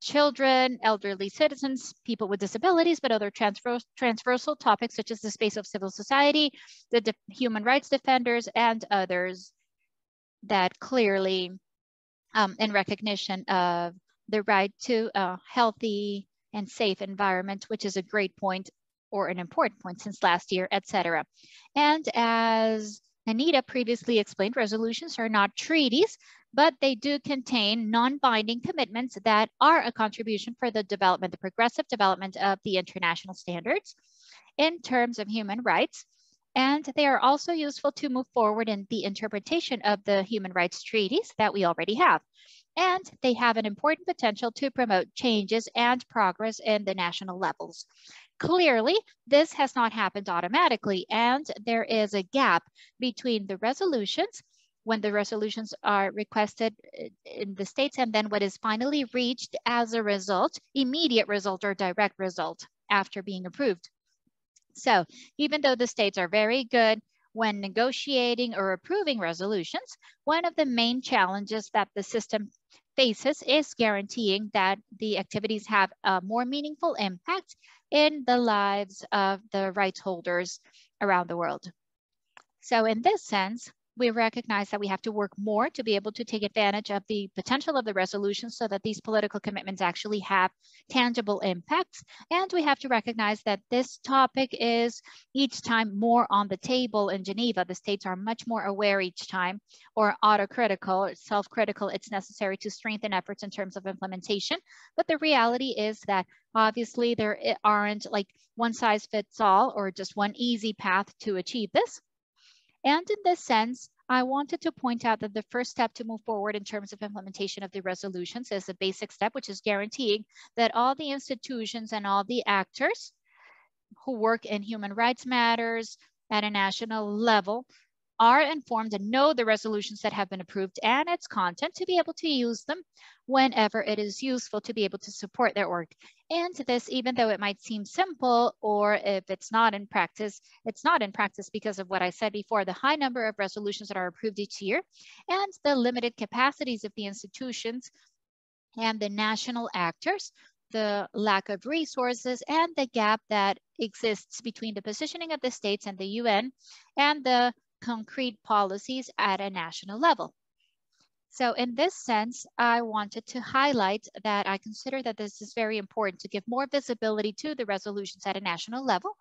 children, elderly citizens, people with disabilities, but other transversal topics such as the space of civil society, the human rights defenders, and others that clearly, in recognition of the right to a healthy and safe environment, which is a great point or an important point since last year, etc. And as Anita previously explained, resolutions are not treaties, but they do contain non-binding commitments that are a contribution for the development, the progressive development of the international standards in terms of human rights. And they are also useful to move forward in the interpretation of the human rights treaties that we already have. And they have an important potential to promote changes and progress in the national levels. Clearly, this has not happened automatically, and there is a gap between the resolutions, when the resolutions are requested in the states, and then what is finally reached as a result, immediate result or direct result after being approved. So even though the states are very good when negotiating or approving resolutions, one of the main challenges that the system faces is guaranteeing that the activities have a more meaningful impact in the lives of the rights holders around the world. So in this sense, we recognize that we have to work more to be able to take advantage of the potential of the resolution so that these political commitments actually have tangible impacts. And we have to recognize that this topic is each time more on the table in Geneva. The states are much more aware each time, or autocritical, self-critical. It's necessary to strengthen efforts in terms of implementation. But the reality is that obviously there aren't like one size fits all or just one easy path to achieve this. And in this sense, I wanted to point out that the first step to move forward in terms of implementation of the resolutions is a basic step, which is guaranteeing that all the institutions and all the actors who work in human rights matters at a national level are informed and know the resolutions that have been approved and its content to be able to use them whenever it is useful to be able to support their work. And this, even though it might seem simple, or if it's not in practice, it's not in practice because of what I said before, the high number of resolutions that are approved each year and the limited capacities of the institutions and the national actors, the lack of resources, and the gap that exists between the positioning of the states and the UN and the concrete policies at a national level. So in this sense, I wanted to highlight that I consider that this is very important to give more visibility to the resolutions at a national level.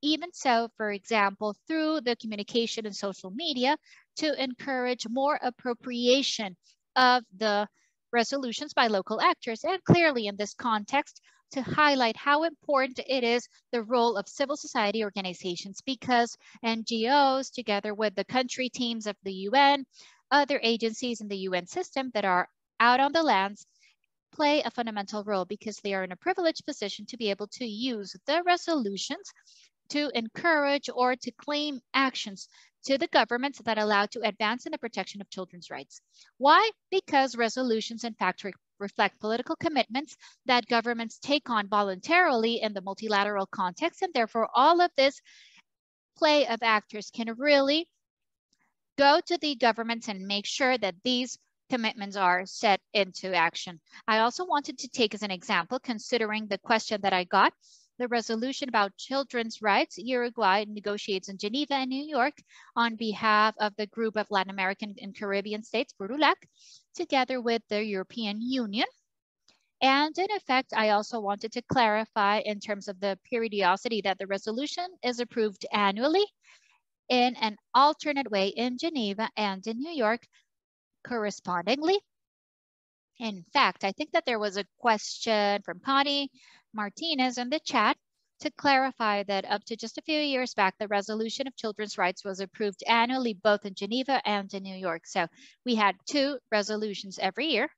Even so, for example, through the communication and social media, to encourage more appropriation of the resolutions by local actors, and clearly in this context, to highlight how important it is the role of civil society organizations, because NGOs, together with the country teams of the UN, other agencies in the UN system that are out on the lands, play a fundamental role because they are in a privileged position to be able to use the resolutions to encourage or to claim actions to the governments that allow to advance in the protection of children's rights. Why? Because resolutions in fact reflect political commitments that governments take on voluntarily in the multilateral context, and therefore all of this play of actors can really go to the governments and make sure that these commitments are set into action. I also wanted to take as an example, considering the question that I got, the resolution about children's rights, Uruguay negotiates in Geneva and New York on behalf of the group of Latin American and Caribbean states, BRULAC, together with the European Union. And in effect, I also wanted to clarify in terms of the periodicity that the resolution is approved annually in an alternate way in Geneva and in New York correspondingly. In fact, I think that there was a question from Connie Martinez in the chat to clarify that up to just a few years back, the resolution of children's rights was approved annually, both in Geneva and in New York. So we had 2 resolutions every year.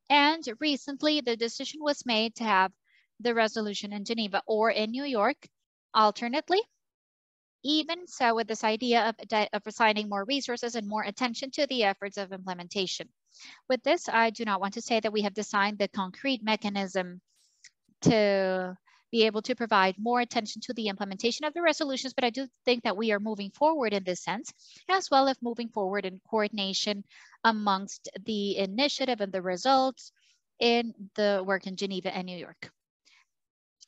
And recently the decision was made to have the resolution in Geneva or in New York alternately. Even so, with this idea of assigning more resources and more attention to the efforts of implementation. With this, I do not want to say that we have designed the concrete mechanism to be able to provide more attention to the implementation of the resolutions, but I do think that we are moving forward in this sense, as well as moving forward in coordination amongst the initiative and the results in the work in Geneva and New York.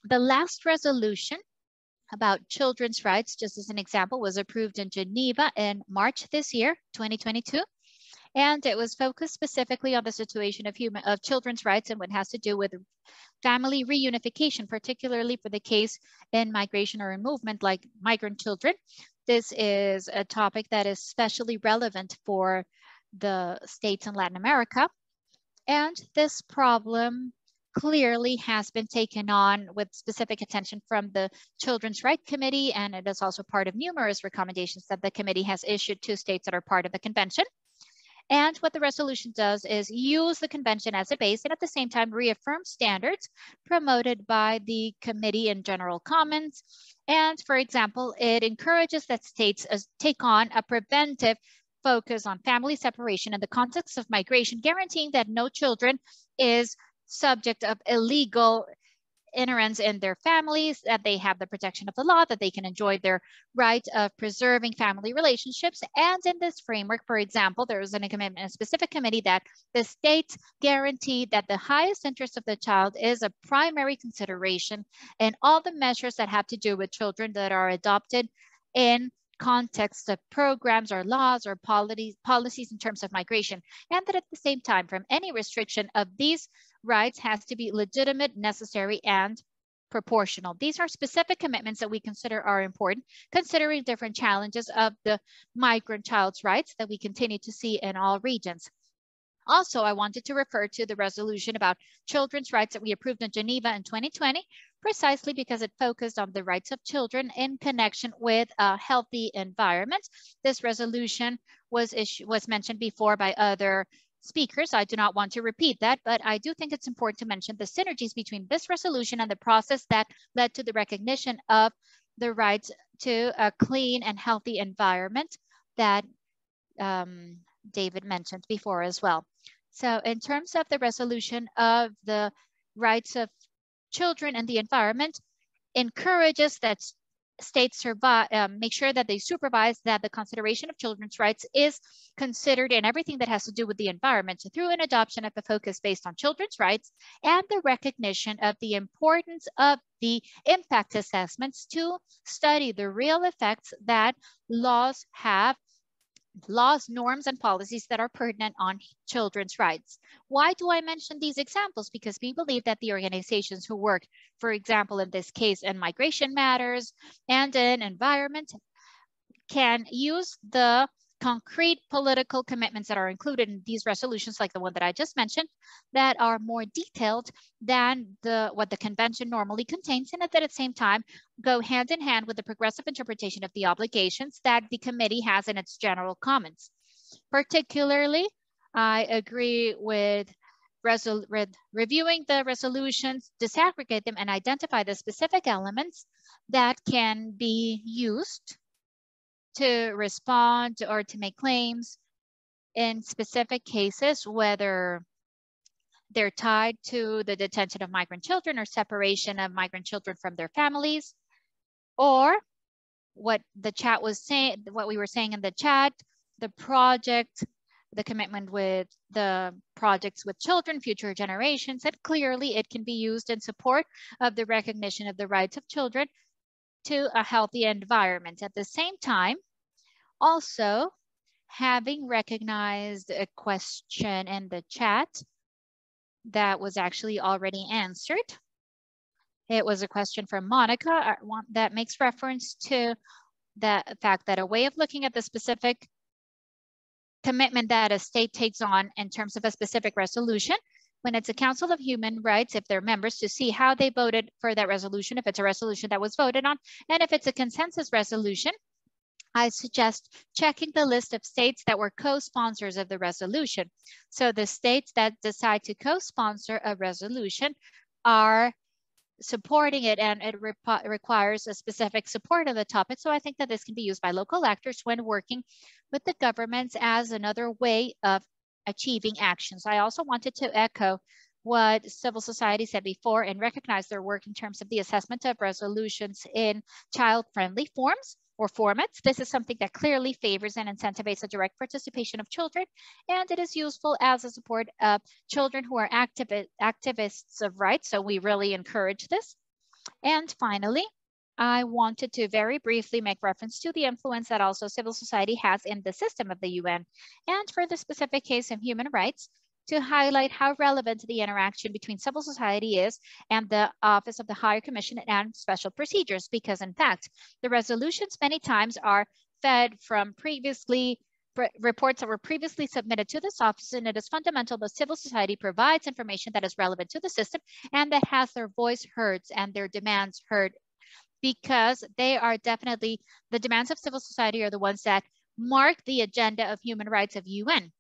The last resolution about children's rights, just as an example, was approved in Geneva in March this year, 2022. And it was focused specifically on the situation of children's rights and what has to do with family reunification, particularly for the case in migration or in movement like migrant children. This is a topic that is especially relevant for the states in Latin America. And this problem clearly has been taken on with specific attention from the Children's Rights Committee, and it is also part of numerous recommendations that the committee has issued to states that are part of the convention. And what the resolution does is use the convention as a base and at the same time reaffirm standards promoted by the committee in general comments. And for example, it encourages that states take on a preventive focus on family separation in the context of migration, guaranteeing that no children is subject of illegal interns in their families, that they have the protection of the law, that they can enjoy their right of preserving family relationships. And in this framework, for example, there was a commitment, a specific committee that the states guarantee that the highest interest of the child is a primary consideration in all the measures that have to do with children that are adopted in context of programs or laws or policies in terms of migration, and that at the same time, from any restriction of these rights has to be legitimate, necessary, and proportional. These are specific commitments that we consider are important, considering different challenges of the migrant child's rights that we continue to see in all regions. Also, I wanted to refer to the resolution about children's rights that we approved in Geneva in 2020, precisely because it focused on the rights of children in connection with a healthy environment. This resolution was mentioned before by other speakers. I do not want to repeat that, but I do think it's important to mention the synergies between this resolution and the process that led to the recognition of the rights to a clean and healthy environment that David mentioned before as well. So in terms of the resolution of the rights of children and the environment, encourages that states make sure that they supervise that the consideration of children's rights is considered in everything that has to do with the environment, so through an adoption of a focus based on children's rights and the recognition of the importance of the impact assessments to study the real effects that laws have, norms, and policies that are pertinent on children's rights. Why do I mention these examples? Because we believe that the organizations who work, for example, in this case, in migration matters and in environment, can use the concrete political commitments that are included in these resolutions, like the one that I just mentioned, that are more detailed than what the convention normally contains, and at the same time go hand in hand with the progressive interpretation of the obligations that the committee has in its general comments. Particularly, I agree with reviewing the resolutions, disaggregate them, and identify the specific elements that can be used to respond or to make claims in specific cases, whether they're tied to the detention of migrant children or separation of migrant children from their families, or what the chat was saying, what we were saying in the chat, the project the commitment with the projects with children, future generations, and clearly it can be used in support of the recognition of the rights of children to a healthy environment. At the same time, also having recognized a question in the chat that was actually already answered. It was a question from Monica that makes reference to the fact that a way of looking at the specific commitment that a state takes on in terms of a specific resolution, when it's a Council of Human Rights, if they're members, to see how they voted for that resolution, if it's a resolution that was voted on, and if it's a consensus resolution, I suggest checking the list of states that were co-sponsors of the resolution. So the states that decide to co-sponsor a resolution are supporting it, and it requires a specific support of the topic. So I think that this can be used by local actors when working with the governments as another way of achieving actions. I also wanted to echo what civil society said before and recognize their work in terms of the assessment of resolutions in child-friendly forms or formats. This is something that clearly favors and incentivizes the direct participation of children, and it is useful as a support of children who are activists of rights. So we really encourage this. And finally, I wanted to very briefly make reference to the influence that also civil society has in the system of the UN, and for the specific case of human rights, to highlight how relevant the interaction between civil society is and the Office of the Higher Commission and Special Procedures, because in fact, the resolutions many times are fed from reports that were previously submitted to this office, and it is fundamental that civil society provides information that is relevant to the system and that has their voice heard and their demands heard, because they are definitely, the demands of civil society are the ones that mark the agenda of human rights of UN,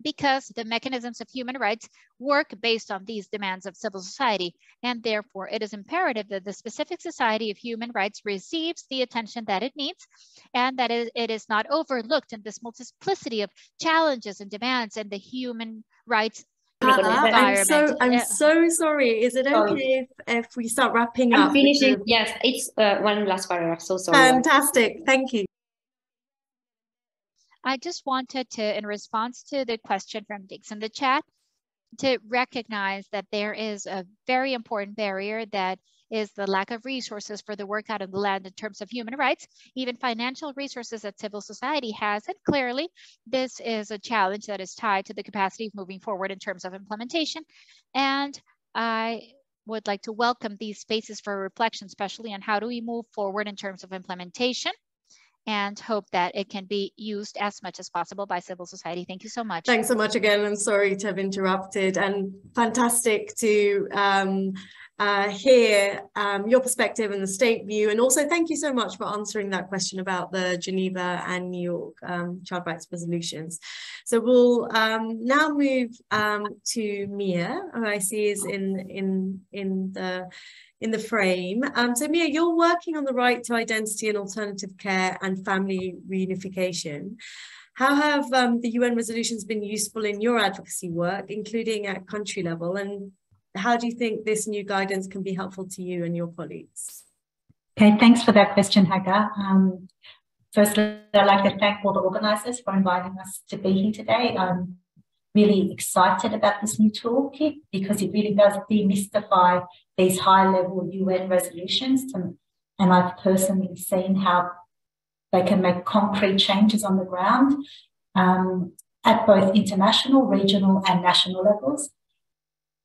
because the mechanisms of human rights work based on these demands of civil society. And therefore, it is imperative that the specific society of human rights receives the attention that it needs, and that it is not overlooked in this multiplicity of challenges and demands in the human rights environment. I'm so sorry. Is it okay if we start wrapping up? I'm finishing. Yes, it's one last paragraph. So sorry. Fantastic. Thank you. I just wanted to, in response to the question from Dix in the chat, to recognize that there is a very important barrier that is the lack of resources for the work out of the land in terms of human rights, even financial resources that civil society has. And clearly, this is a challenge that is tied to the capacity of moving forward in terms of implementation. And I would like to welcome these spaces for reflection, especially on how do we move forward in terms of implementation, and hope that it can be used as much as possible by civil society. Thank you so much. Thanks so much again, and sorry to have interrupted, and fantastic to hear your perspective and the state view, and also thank you so much for answering that question about the Geneva and New York child rights resolutions. So we'll now move to Mia, who I see is in the frame. So Mia, you're working on the right to identity and alternative care and family reunification. How have the UN resolutions been useful in your advocacy work, including at country level? And how do you think this new guidance can be helpful to you and your colleagues? Okay, thanks for that question, Hagar. Firstly, I'd like to thank all the organisers for inviting us to be here today. I'm really excited about this new toolkit because it really does demystify these high-level UN resolutions, and I've personally seen how they can make concrete changes on the ground at both international, regional and national levels.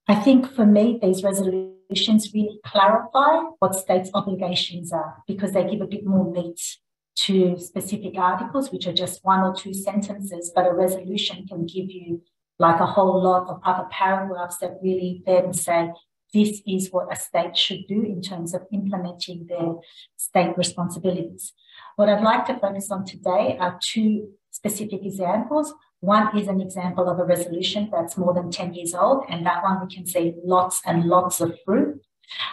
I think for me, these resolutions really clarify what states' obligations are, because they give a bit more meat to specific articles, which are just one or two sentences, but a resolution can give you like a whole lot of other paragraphs that really then say, this is what a state should do in terms of implementing their state responsibilities. What I'd like to focus on today are two specific examples. One is an example of a resolution that's more than 10 years old, and that one we can see lots and lots of fruit,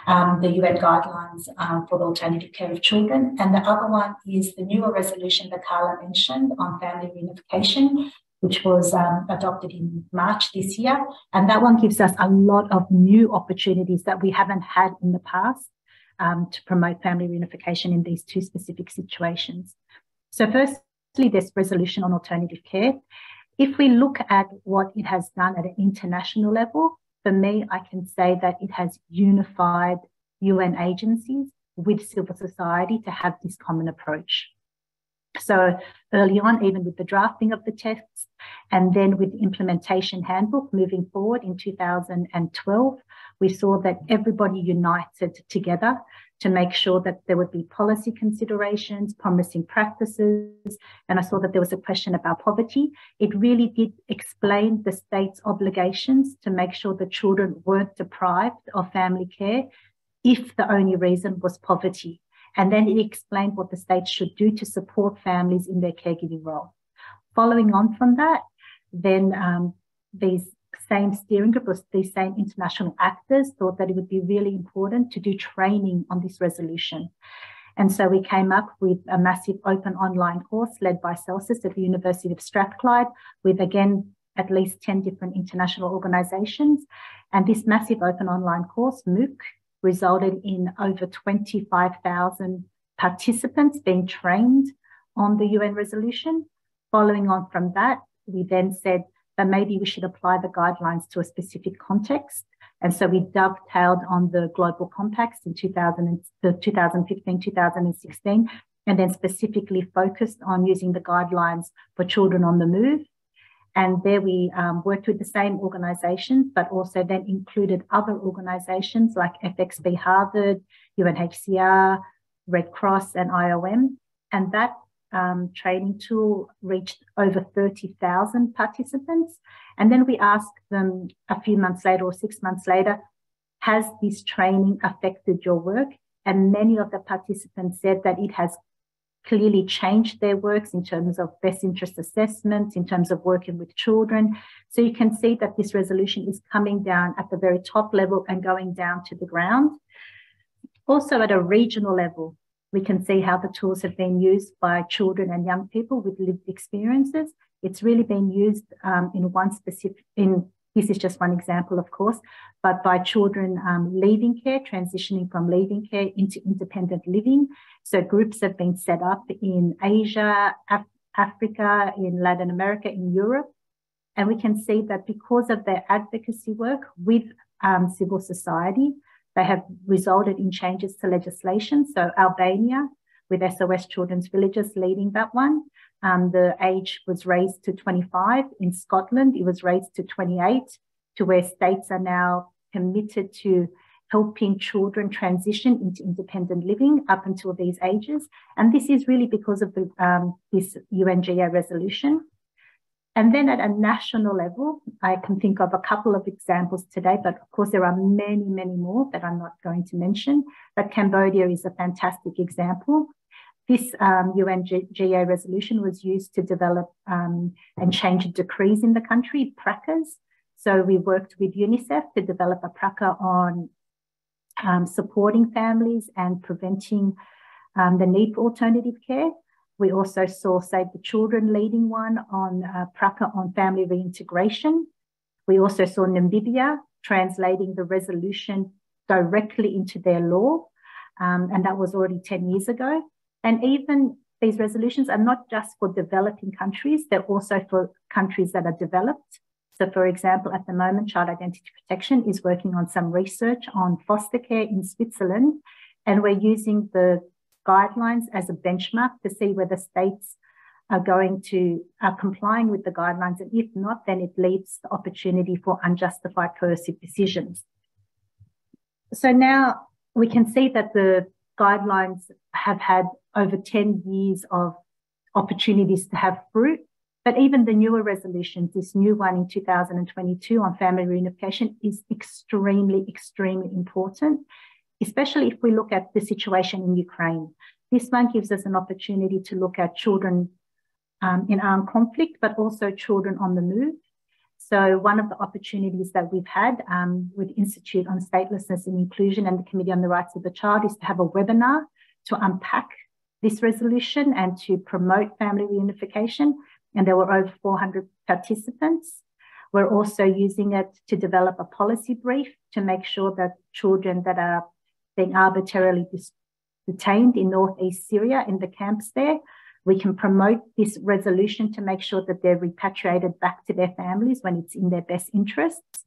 the UN guidelines for the alternative care of children. And the other one is the newer resolution that Carla mentioned on family reunification, which was adopted in March this year. And that one gives us a lot of new opportunities that we haven't had in the past to promote family reunification in these two specific situations. So firstly, this resolution on alternative care. If we look at what it has done at an international level, for me, I can say that it has unified UN agencies with civil society to have this common approach. So early on, even with the drafting of the text, and then with the implementation handbook moving forward in 2012, we saw that everybody united together to make sure that there would be policy considerations, promising practices, and I saw that there was a question about poverty. It really did explain the state's obligations to make sure that children weren't deprived of family care if the only reason was poverty. And then it explained what the state should do to support families in their caregiving role. Following on from that, then these same steering group, or these same international actors, thought that it would be really important to do training on this resolution. And so we came up with a massive open online course led by Celsus at the University of Strathclyde, with, again, at least 10 different international organisations. And this massive open online course, MOOC, resulted in over 25,000 participants being trained on the UN resolution. Following on from that, we then said that maybe we should apply the guidelines to a specific context. And so we dovetailed on the Global Compacts in 2015, 2016, and then specifically focused on using the guidelines for children on the move. And there we worked with the same organisations, but also then included other organisations like FXB Harvard, UNHCR, Red Cross and IOM. And that training tool reached over 30,000 participants. And then we asked them a few months later or 6 months later, has this training affected your work? And many of the participants said that it has clearly changed their works in terms of best interest assessments, in terms of working with children. So you can see that this resolution is coming down at the very top level and going down to the ground. Also at a regional level, we can see how the tools have been used by children and young people with lived experiences. It's really been used this is just one example, of course, but by children leaving care, transitioning from leaving care into independent living. So groups have been set up in Asia, Africa, in Latin America, in Europe. And we can see that because of their advocacy work with civil society, they have resulted in changes to legislation. So Albania, with SOS Children's Villages leading that one, the age was raised to 25. In Scotland, it was raised to 28, to where states are now committed to helping children transition into independent living up until these ages. And this is really because of this UNGA resolution. And then at a national level, I can think of a couple of examples today, but of course there are many, many more that I'm not going to mention. But Cambodia is a fantastic example. This UNGA resolution was used to develop and change decrees in the country, PRACAs. So we worked with UNICEF to develop a PRACA on supporting families and preventing the need for alternative care. We also saw Save the Children leading one on PRACA on family reintegration. We also saw Namibia translating the resolution directly into their law, and that was already 10 years ago. And even these resolutions are not just for developing countries, they're also for countries that are developed. So for example, at the moment, Child Identity Protection is working on some research on foster care in Switzerland, and we're using the guidelines as a benchmark to see whether states are complying with the guidelines, and if not, then it leaves the opportunity for unjustified coercive decisions. So now we can see that the guidelines have had over 10 years of opportunities to have fruit, but even the newer resolutions, this new one in 2022 on family reunification is extremely, extremely important, especially if we look at the situation in Ukraine. This one gives us an opportunity to look at children in armed conflict, but also children on the move. So one of the opportunities that we've had with Institute on Statelessness and Inclusion and the Committee on the Rights of the Child is to have a webinar to unpack this resolution and to promote family reunification. And there were over 400 participants. We're also using it to develop a policy brief to make sure that children that are being arbitrarily detained in northeast Syria in the camps there We can promote this resolution to make sure that they're repatriated back to their families when it's in their best interests.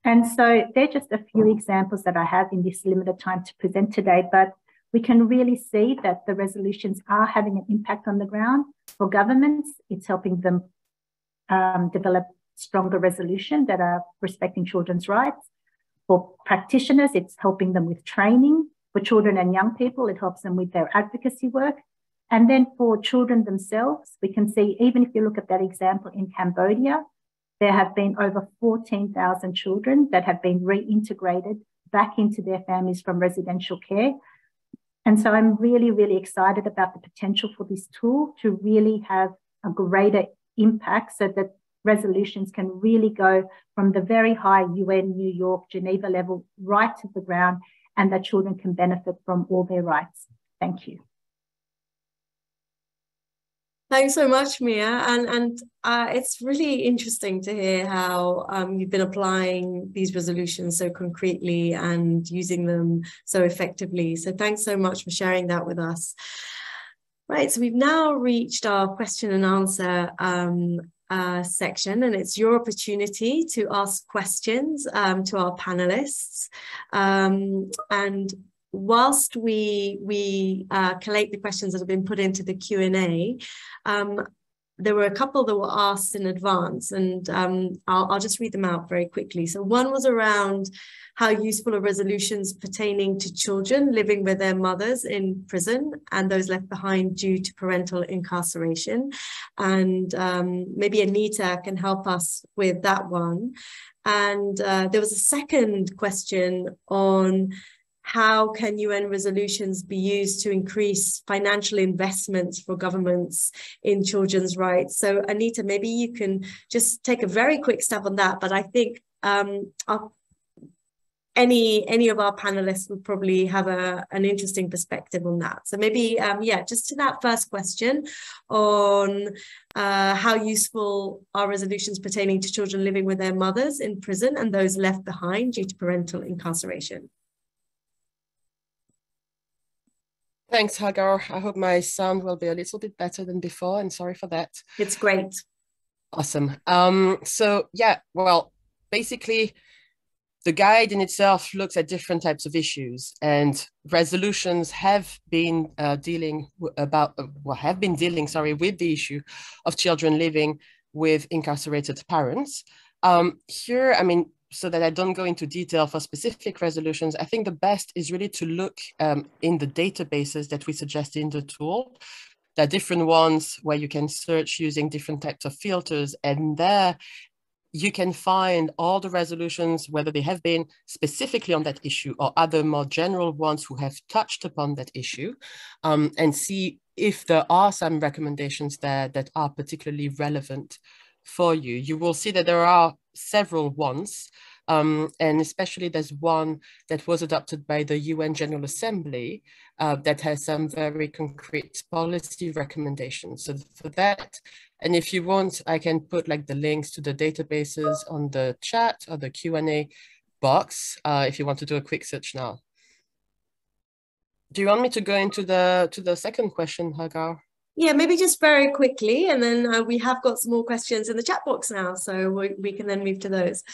And so they're just a few examples that I have in this limited time to present today, but we can really see that the resolutions are having an impact on the ground. For governments, it's helping them develop stronger resolutions that are respecting children's rights. For practitioners, it's helping them with training. For children and young people, it helps them with their advocacy work. And then for children themselves, we can see, even if you look at that example in Cambodia, there have been over 14,000 children that have been reintegrated back into their families from residential care. And so I'm really, really excited about the potential for this tool to really have a greater impact so that resolutions can really go from the very high UN, New York, Geneva level right to the ground, and that children can benefit from all their rights. Thank you. Thanks so much, Mia. And it's really interesting to hear how you've been applying these resolutions so concretely and using them so effectively. So thanks so much for sharing that with us. Right, so we've now reached our question and answer section, and it's your opportunity to ask questions to our panelists. And whilst we collate the questions that have been put into the Q&A, there were a couple that were asked in advance, and I'll just read them out very quickly. So one was around how useful are resolutions pertaining to children living with their mothers in prison and those left behind due to parental incarceration. And maybe Anita can help us with that one. And there was a second question on how can UN resolutions be used to increase financial investments for governments in children's rights? So Anita, maybe you can just take a very quick stab on that, but I think any of our panelists would probably have an interesting perspective on that. So maybe, yeah, just to that first question on how useful are resolutions pertaining to children living with their mothers in prison and those left behind due to parental incarceration. Thanks, Hagar. I hope my sound will be a little bit better than before, and sorry for that. It's great. Awesome. So yeah, well, basically, the guide in itself looks at different types of issues, and resolutions have been dealing with the issue of children living with incarcerated parents. Here, I mean, so that I don't go into detail for specific resolutions, I think the best is really to look in the databases that we suggest in the tool. There are different ones where you can search using different types of filters, and there you can find all the resolutions, whether they have been specifically on that issue or other more general ones who have touched upon that issue, and see if there are some recommendations there that are particularly relevant for you. You will see that there are several ones, and especially there's one that was adopted by the UN General Assembly that has some very concrete policy recommendations. So for that, and if you want, I can put like the links to the databases on the chat or the Q&A box if you want to do a quick search now. Do you want me to go into the second question, Hagar? Yeah, maybe just very quickly, and then we have got some more questions in the chat box now, so we can then move to those.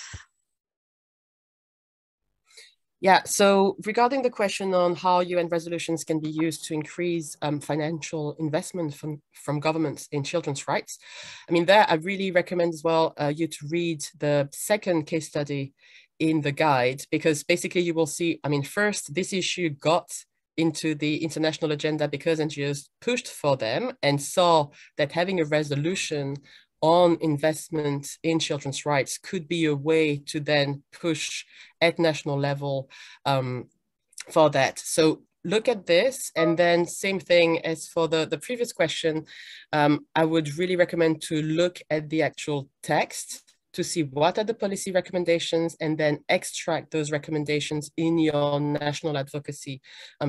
Yeah, so regarding the question on how UN resolutions can be used to increase financial investment from governments in children's rights, I mean, there I really recommend as well you to read the second case study in the guide, because basically you will see, I mean, first, this issue got into the international agenda because NGOs pushed for them and saw that having a resolution on investment in children's rights could be a way to then push at national level for that. So look at this, and then same thing as for the previous question, I would really recommend to look at the actual text to see what are the policy recommendations, and then extract those recommendations in your national advocacy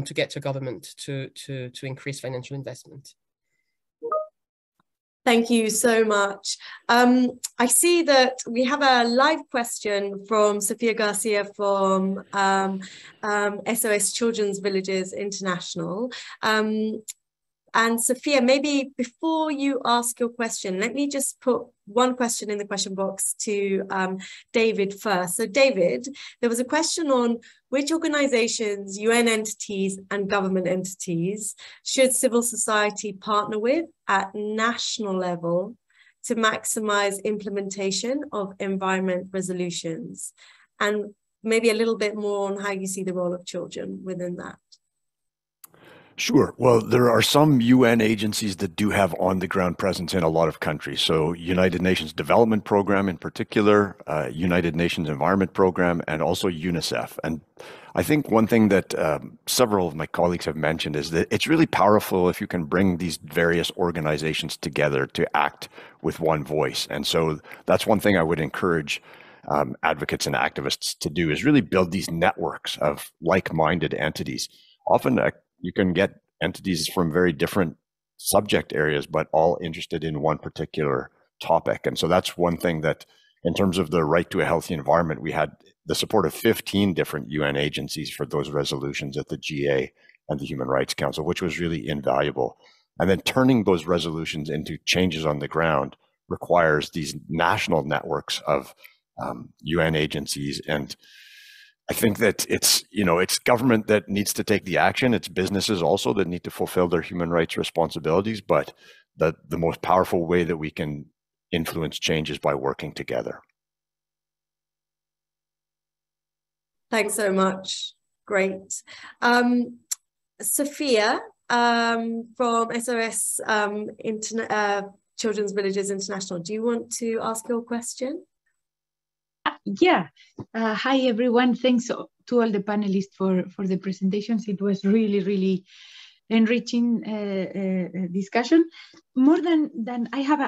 to get to government to increase financial investment. Thank you so much. I see that we have a live question from Sofia Garcia from SOS Children's Villages International. And Sophia, maybe before you ask your question, let me just put one question in the question box to David first. So David, there was a question on which organizations, UN entities and government entities should civil society partner with at national level to maximize implementation of environment resolutions? And maybe a little bit more on how you see the role of children within that. Sure. Well, there are some UN agencies that do have on-the-ground presence in a lot of countries. So United Nations Development Program in particular, United Nations Environment Program, and also UNICEF. And I think one thing that several of my colleagues have mentioned is that it's really powerful if you can bring these various organizations together to act with one voice. And so that's one thing I would encourage advocates and activists to do, is really build these networks of like-minded entities. Often you can get entities from very different subject areas, but all interested in one particular topic. And so that's one thing that, in terms of the right to a healthy environment, we had the support of 15 different UN agencies for those resolutions at the GA and the Human Rights Council, which was really invaluable. And then turning those resolutions into changes on the ground requires these national networks of UN agencies. And I think that it's government that needs to take the action. It's businesses also that need to fulfill their human rights responsibilities. But the most powerful way that we can influence change is by working together. Thanks so much. Great. Sophia from SOS Children's Villages International, do you want to ask your question? Yeah. Hi, everyone. Thanks to all the panelists for the presentations. It was really, really enriching discussion. More than I have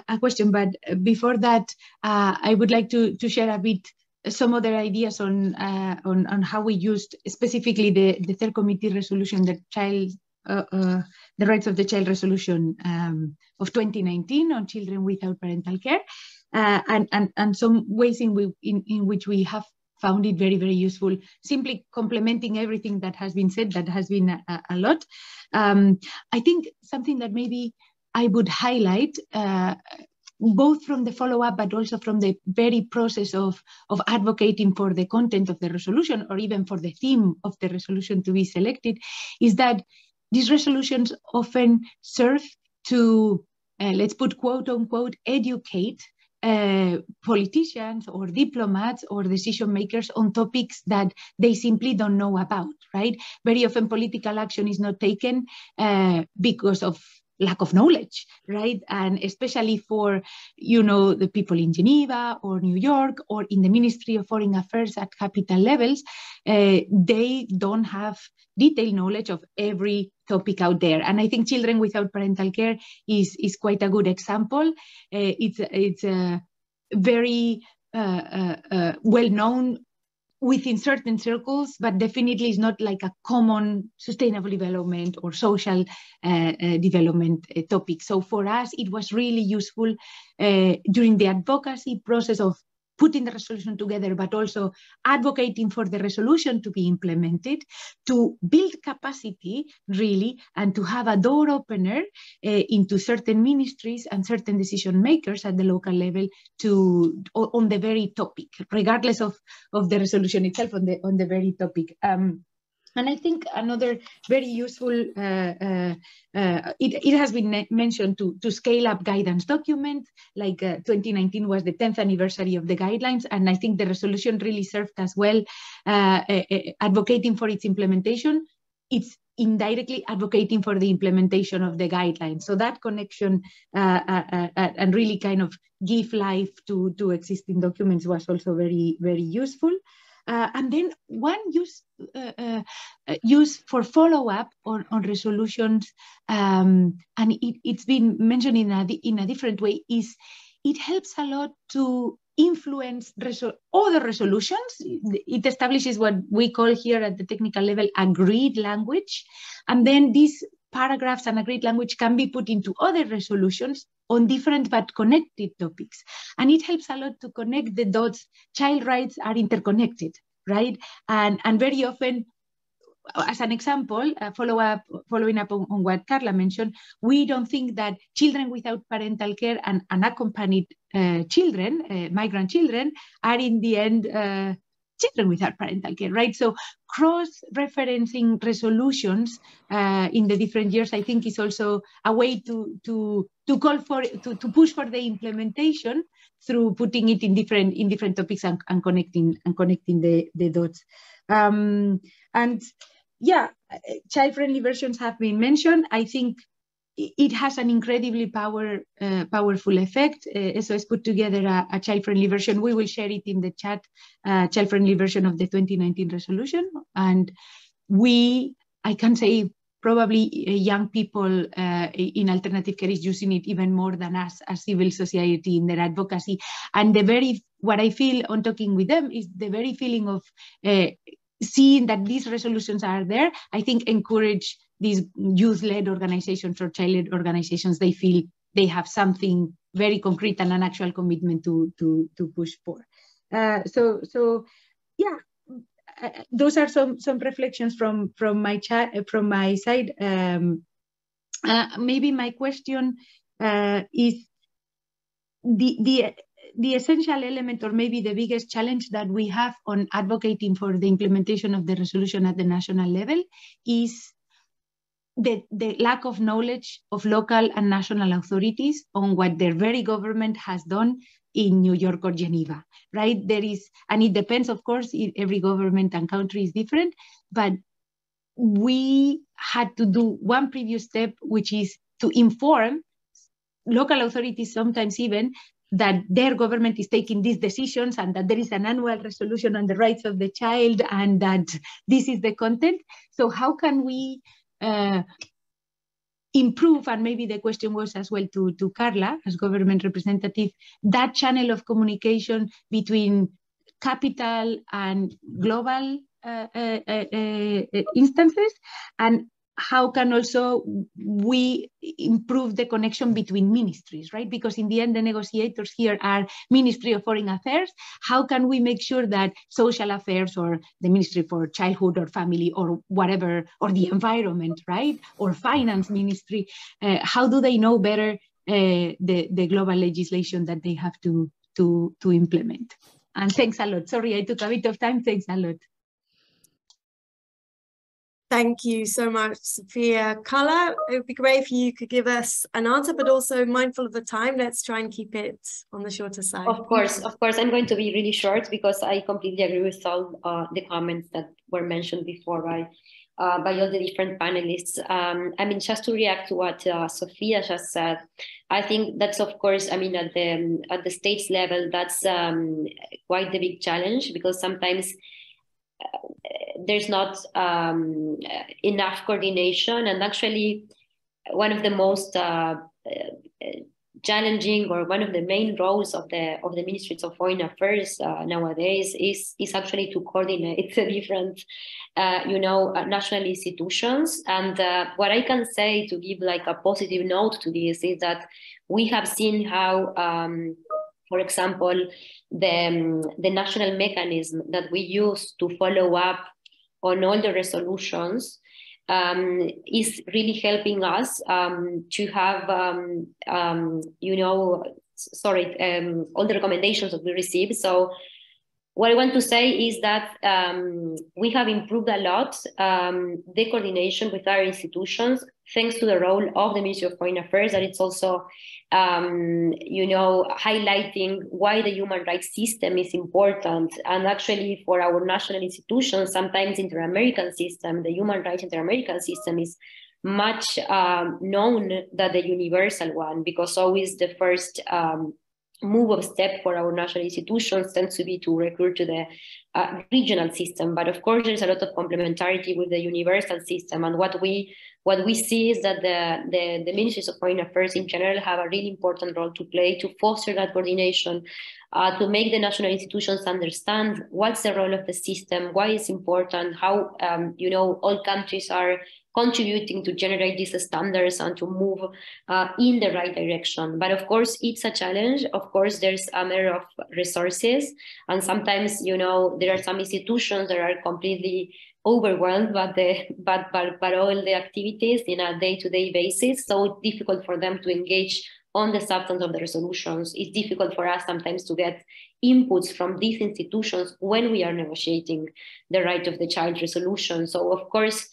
a question, but before that, I would like to share a bit some other ideas on how we used specifically the third committee resolution, the Rights of the Child resolution of 2019 on children without parental care. And some ways in which we have found it very, very useful, simply complementing everything that has been said, that has been a lot. I think something that maybe I would highlight, both from the follow-up, but also from the very process of advocating for the content of the resolution, or even for the theme of the resolution to be selected, is that these resolutions often serve to, let's put quote unquote, educate politicians or diplomats or decision makers on topics that they simply don't know about, right? Very often political action is not taken because of lack of knowledge, right? And especially for, the people in Geneva or New York or in the Ministry of Foreign Affairs at capital levels, they don't have detailed knowledge of every topic out there. And I think children without parental care is quite a good example. It's very well known within certain circles, but definitely is not like a common sustainable development or social development topic. So for us, it was really useful during the advocacy process of putting the resolution together, but also advocating for the resolution to be implemented, to build capacity, really, and to have a door opener into certain ministries and certain decision makers at the local level on the very topic, regardless of the resolution itself, on the very topic. And I think another very useful, it has been mentioned to scale up guidance documents, like 2019 was the 10th anniversary of the guidelines, and I think the resolution really served as well, advocating for its implementation. It's indirectly advocating for the implementation of the guidelines. So that connection and really kind of give life to existing documents was also very, very useful. And then one use for follow-up on resolutions, and it's been mentioned in a different way, is it helps a lot to influence other resolutions. It establishes what we call here at the technical level agreed language. And then these paragraphs and agreed language can be put into other resolutions on different but connected topics. And it helps a lot to connect the dots. Child rights are interconnected, right? And very often as an example, following up on what Carla mentioned, we don't think that children without parental care and unaccompanied children, migrant children, are in the end children without parental care, right? So cross-referencing resolutions in the different years, I think, is also a way to call for, to push for the implementation through putting it in different topics and connecting the dots. And yeah, child-friendly versions have been mentioned. I think it has an incredibly powerful effect. SOS put together a child-friendly version. We will share it in the chat, child-friendly version of the 2019 resolution. And I can say probably young people in alternative care is using it even more than us as civil society in their advocacy. And what I feel on talking with them is the very feeling of seeing that these resolutions are there, I think encourage these youth-led organizations or child-led organizations. They feel they have something very concrete and an actual commitment to push for. So yeah, those are some reflections from my side. Maybe my question is the essential element, or maybe the biggest challenge that we have on advocating for the implementation of the resolution at the national level is the lack of knowledge of local and national authorities on what their very government has done in New York or Geneva, right? And it depends, of course, every government and country is different, but we had to do one previous step, which is to inform local authorities, sometimes even, that their government is taking these decisions and that there is an annual resolution on the rights of the child and that this is the content. So how can we improve, and maybe the question was as well to Carla as government representative, that channel of communication between capital and global instances, and how can also we improve the connection between ministries, right? Because in the end, the negotiators here are Ministry of Foreign Affairs. How can we make sure that social affairs or the Ministry for Childhood or Family or whatever, or the environment, right? Or finance ministry, how do they know better the global legislation that they have to implement? And thanks a lot. Sorry, I took a bit of time. Thanks a lot. Thank you so much, Sophia. Carla, it would be great if you could give us an answer, but also mindful of the time, let's try and keep it on the shorter side. Of course. I'm going to be really short because I completely agree with all the comments that were mentioned before by all the different panelists. I mean, just to react to what Sophia just said, I think that's, of course, I mean, at the states level, that's quite the big challenge, because sometimes there's not enough coordination. And actually, one of the most challenging, or one of the main roles of the Ministries of Foreign Affairs nowadays is actually to coordinate the different national institutions. And what I can say, to give like a positive note to this, is that we have seen how for example, the national mechanism that we use to follow up on all the resolutions is really helping us to have, all the recommendations that we receive. So what I want to say is that we have improved a lot the coordination with our institutions, thanks to the role of the Ministry of Foreign Affairs, that it's also highlighting why the human rights system is important. And actually, for our national institutions, sometimes Inter-American system, the human rights Inter-American system is much known than the universal one, because always the first move of step for our national institutions tends to be to recruit to the regional system. But of course, there's a lot of complementarity with the universal system. And what we see is that the Ministries of Foreign Affairs in general have a really important role to play to foster that coordination, to make the national institutions understand what's the role of the system, why it's important, how all countries are contributing to generate these standards and to move in the right direction. But of course, it's a challenge. Of course, there's a matter of resources. And sometimes, you know, there are some institutions that are completely overwhelmed by all the activities in a day-to-day basis. So it's difficult for them to engage on the substance of the resolutions. It's difficult for us sometimes to get inputs from these institutions when we are negotiating the right of the child resolution. So of course,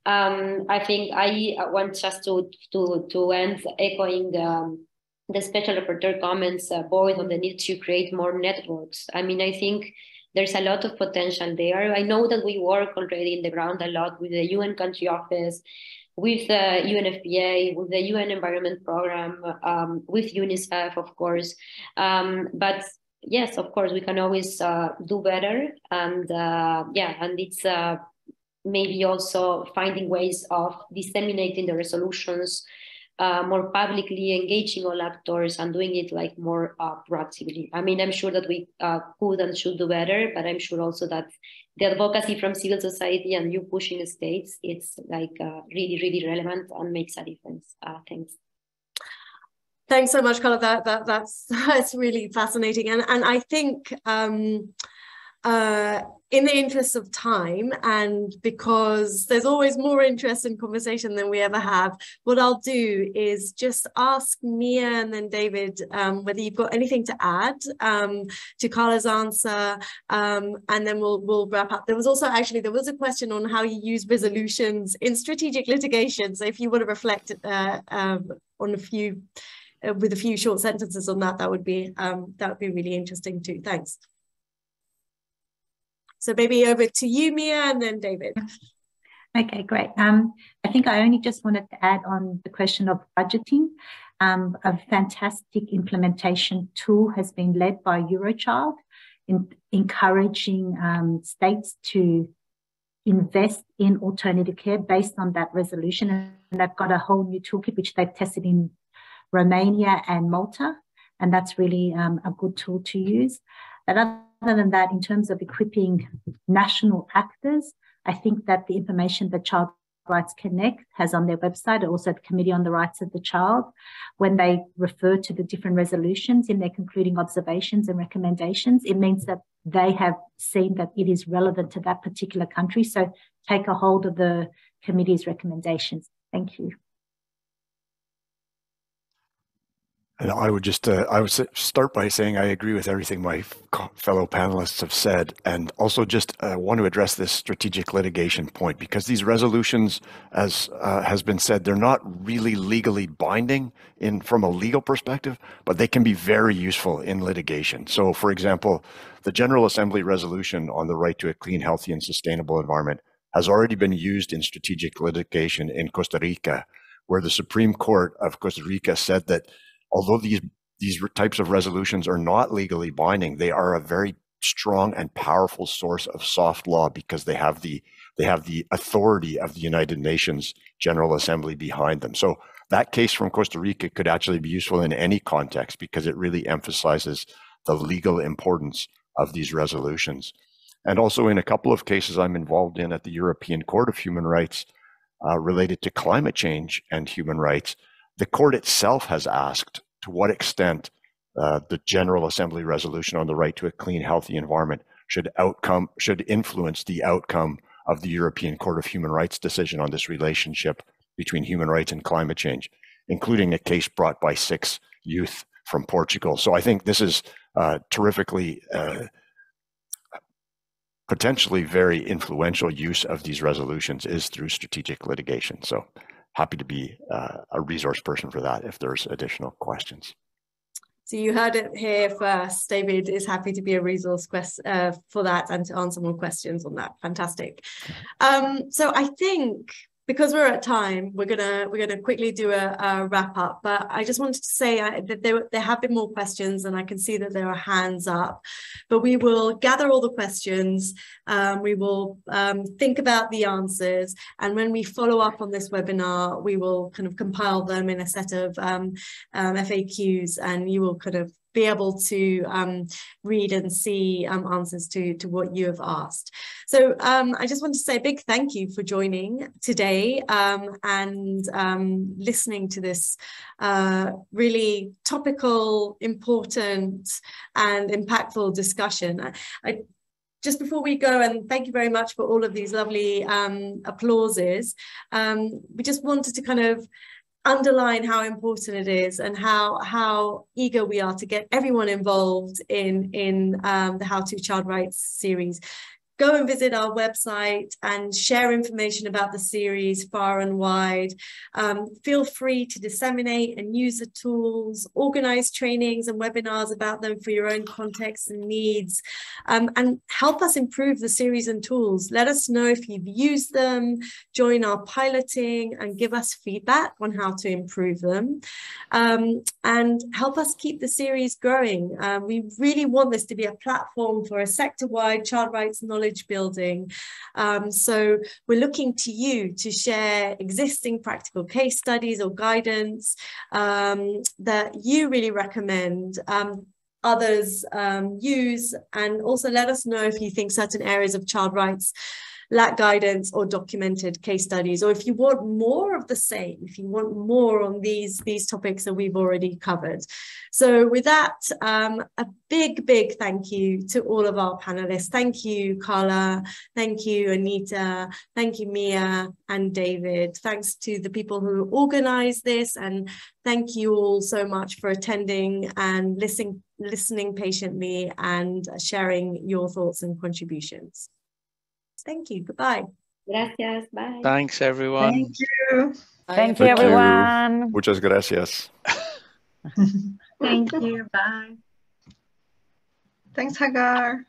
I think I want just to end echoing the special rapporteur comments, both on the need to create more networks. I mean, I think there's a lot of potential there. I know that we work already in the ground a lot with the UN Country Office, with the UNFPA, with the UN Environment Program, with UNICEF, of course. But yes, of course, we can always do better. And yeah, and it's maybe also finding ways of disseminating the resolutions more publicly, engaging all actors and doing it like more proactively. I mean, I'm sure that we could and should do better, but I'm sure also that the advocacy from civil society and you pushing states, it's like really, really relevant and makes a difference. Thanks. Thanks so much, Carla. That's really fascinating. And I think in the interest of time, and because there's always more interest in conversation than we ever have, what I'll do is just ask Mia and then David whether you've got anything to add to Carla's answer, and then we'll wrap up. There was a question on how you use resolutions in strategic litigation. So if you want to reflect on a few with a few short sentences on that, that would be really interesting too. Thanks. So maybe over to you, Mia, and then David. Okay, great. I think I only just wanted to add on the question of budgeting. A fantastic implementation tool has been led by Eurochild in encouraging states to invest in alternative care based on that resolution. And they've got a whole new toolkit, which they've tested in Romania and Malta. And that's really a good tool to use. But other than that, in terms of equipping national actors, I think that the information that Child Rights Connect has on their website, also the Committee on the Rights of the Child, when they refer to the different resolutions in their concluding observations and recommendations, it means that they have seen that it is relevant to that particular country. So take a hold of the committee's recommendations. Thank you. And I would just, start by saying I agree with everything my fellow panelists have said, and also just want to address this strategic litigation point, because these resolutions, as has been said, they're not really legally binding from a legal perspective, but they can be very useful in litigation. So for example, the General Assembly resolution on the right to a clean, healthy, and sustainable environment has already been used in strategic litigation in Costa Rica, where the Supreme Court of Costa Rica said that although these types of resolutions are not legally binding, they are a very strong and powerful source of soft law because they have the authority of the United Nations General Assembly behind them. So that case from Costa Rica could actually be useful in any context because it really emphasizes the legal importance of these resolutions. And also in a couple of cases I'm involved in at the European Court of Human Rights related to climate change and human rights, the court itself has asked to what extent the General Assembly resolution on the right to a clean, healthy environment should influence the outcome of the European Court of Human Rights decision on this relationship between human rights and climate change, including a case brought by 6 youth from Portugal. So I think this is terrifically, potentially very influential use of these resolutions is through strategic litigation. So happy to be a resource person for that if there's additional questions. So you heard it here first. David is happy to be a resource for that and to answer more questions on that. Fantastic. So I think because we're at time, we're gonna quickly do a wrap up. But I just wanted to say that there have been more questions, and I can see that there are hands up. But we will gather all the questions. We will think about the answers, and when we follow up on this webinar, we will kind of compile them in a set of FAQs, and you will kind of be able to read and see answers to what you have asked. So I just want to say a big thank you for joining today and listening to this really topical, important and impactful discussion. Just before we go, and thank you very much for all of these lovely applauses, we just wanted to kind of underline how important it is and how eager we are to get everyone involved in the How to Child Rights series. Go and visit our website and share information about the series far and wide. Feel free to disseminate and use the tools, organize trainings and webinars about them for your own context and needs, and help us improve the series and tools. Let us know if you've used them, join our piloting and give us feedback on how to improve them, and help us keep the series growing. We really want this to be a platform for a sector-wide child rights knowledge building. So we're looking to you to share existing practical case studies or guidance that you really recommend others use, and also let us know if you think certain areas of child rights lack guidance or documented case studies, or if you want more of the same, if you want more on these topics that we've already covered. So with that, a big thank you to all of our panelists. Thank you, Carla. Thank you, Anita. Thank you, Mia and David. Thanks to the people who organized this, and thank you all so much for attending and listening patiently and sharing your thoughts and contributions. Thank you. Goodbye. Gracias. Bye. Thanks, everyone. Thank you. Thank you, everyone. Muchas gracias. Thank you. Bye. Thanks, Hagar.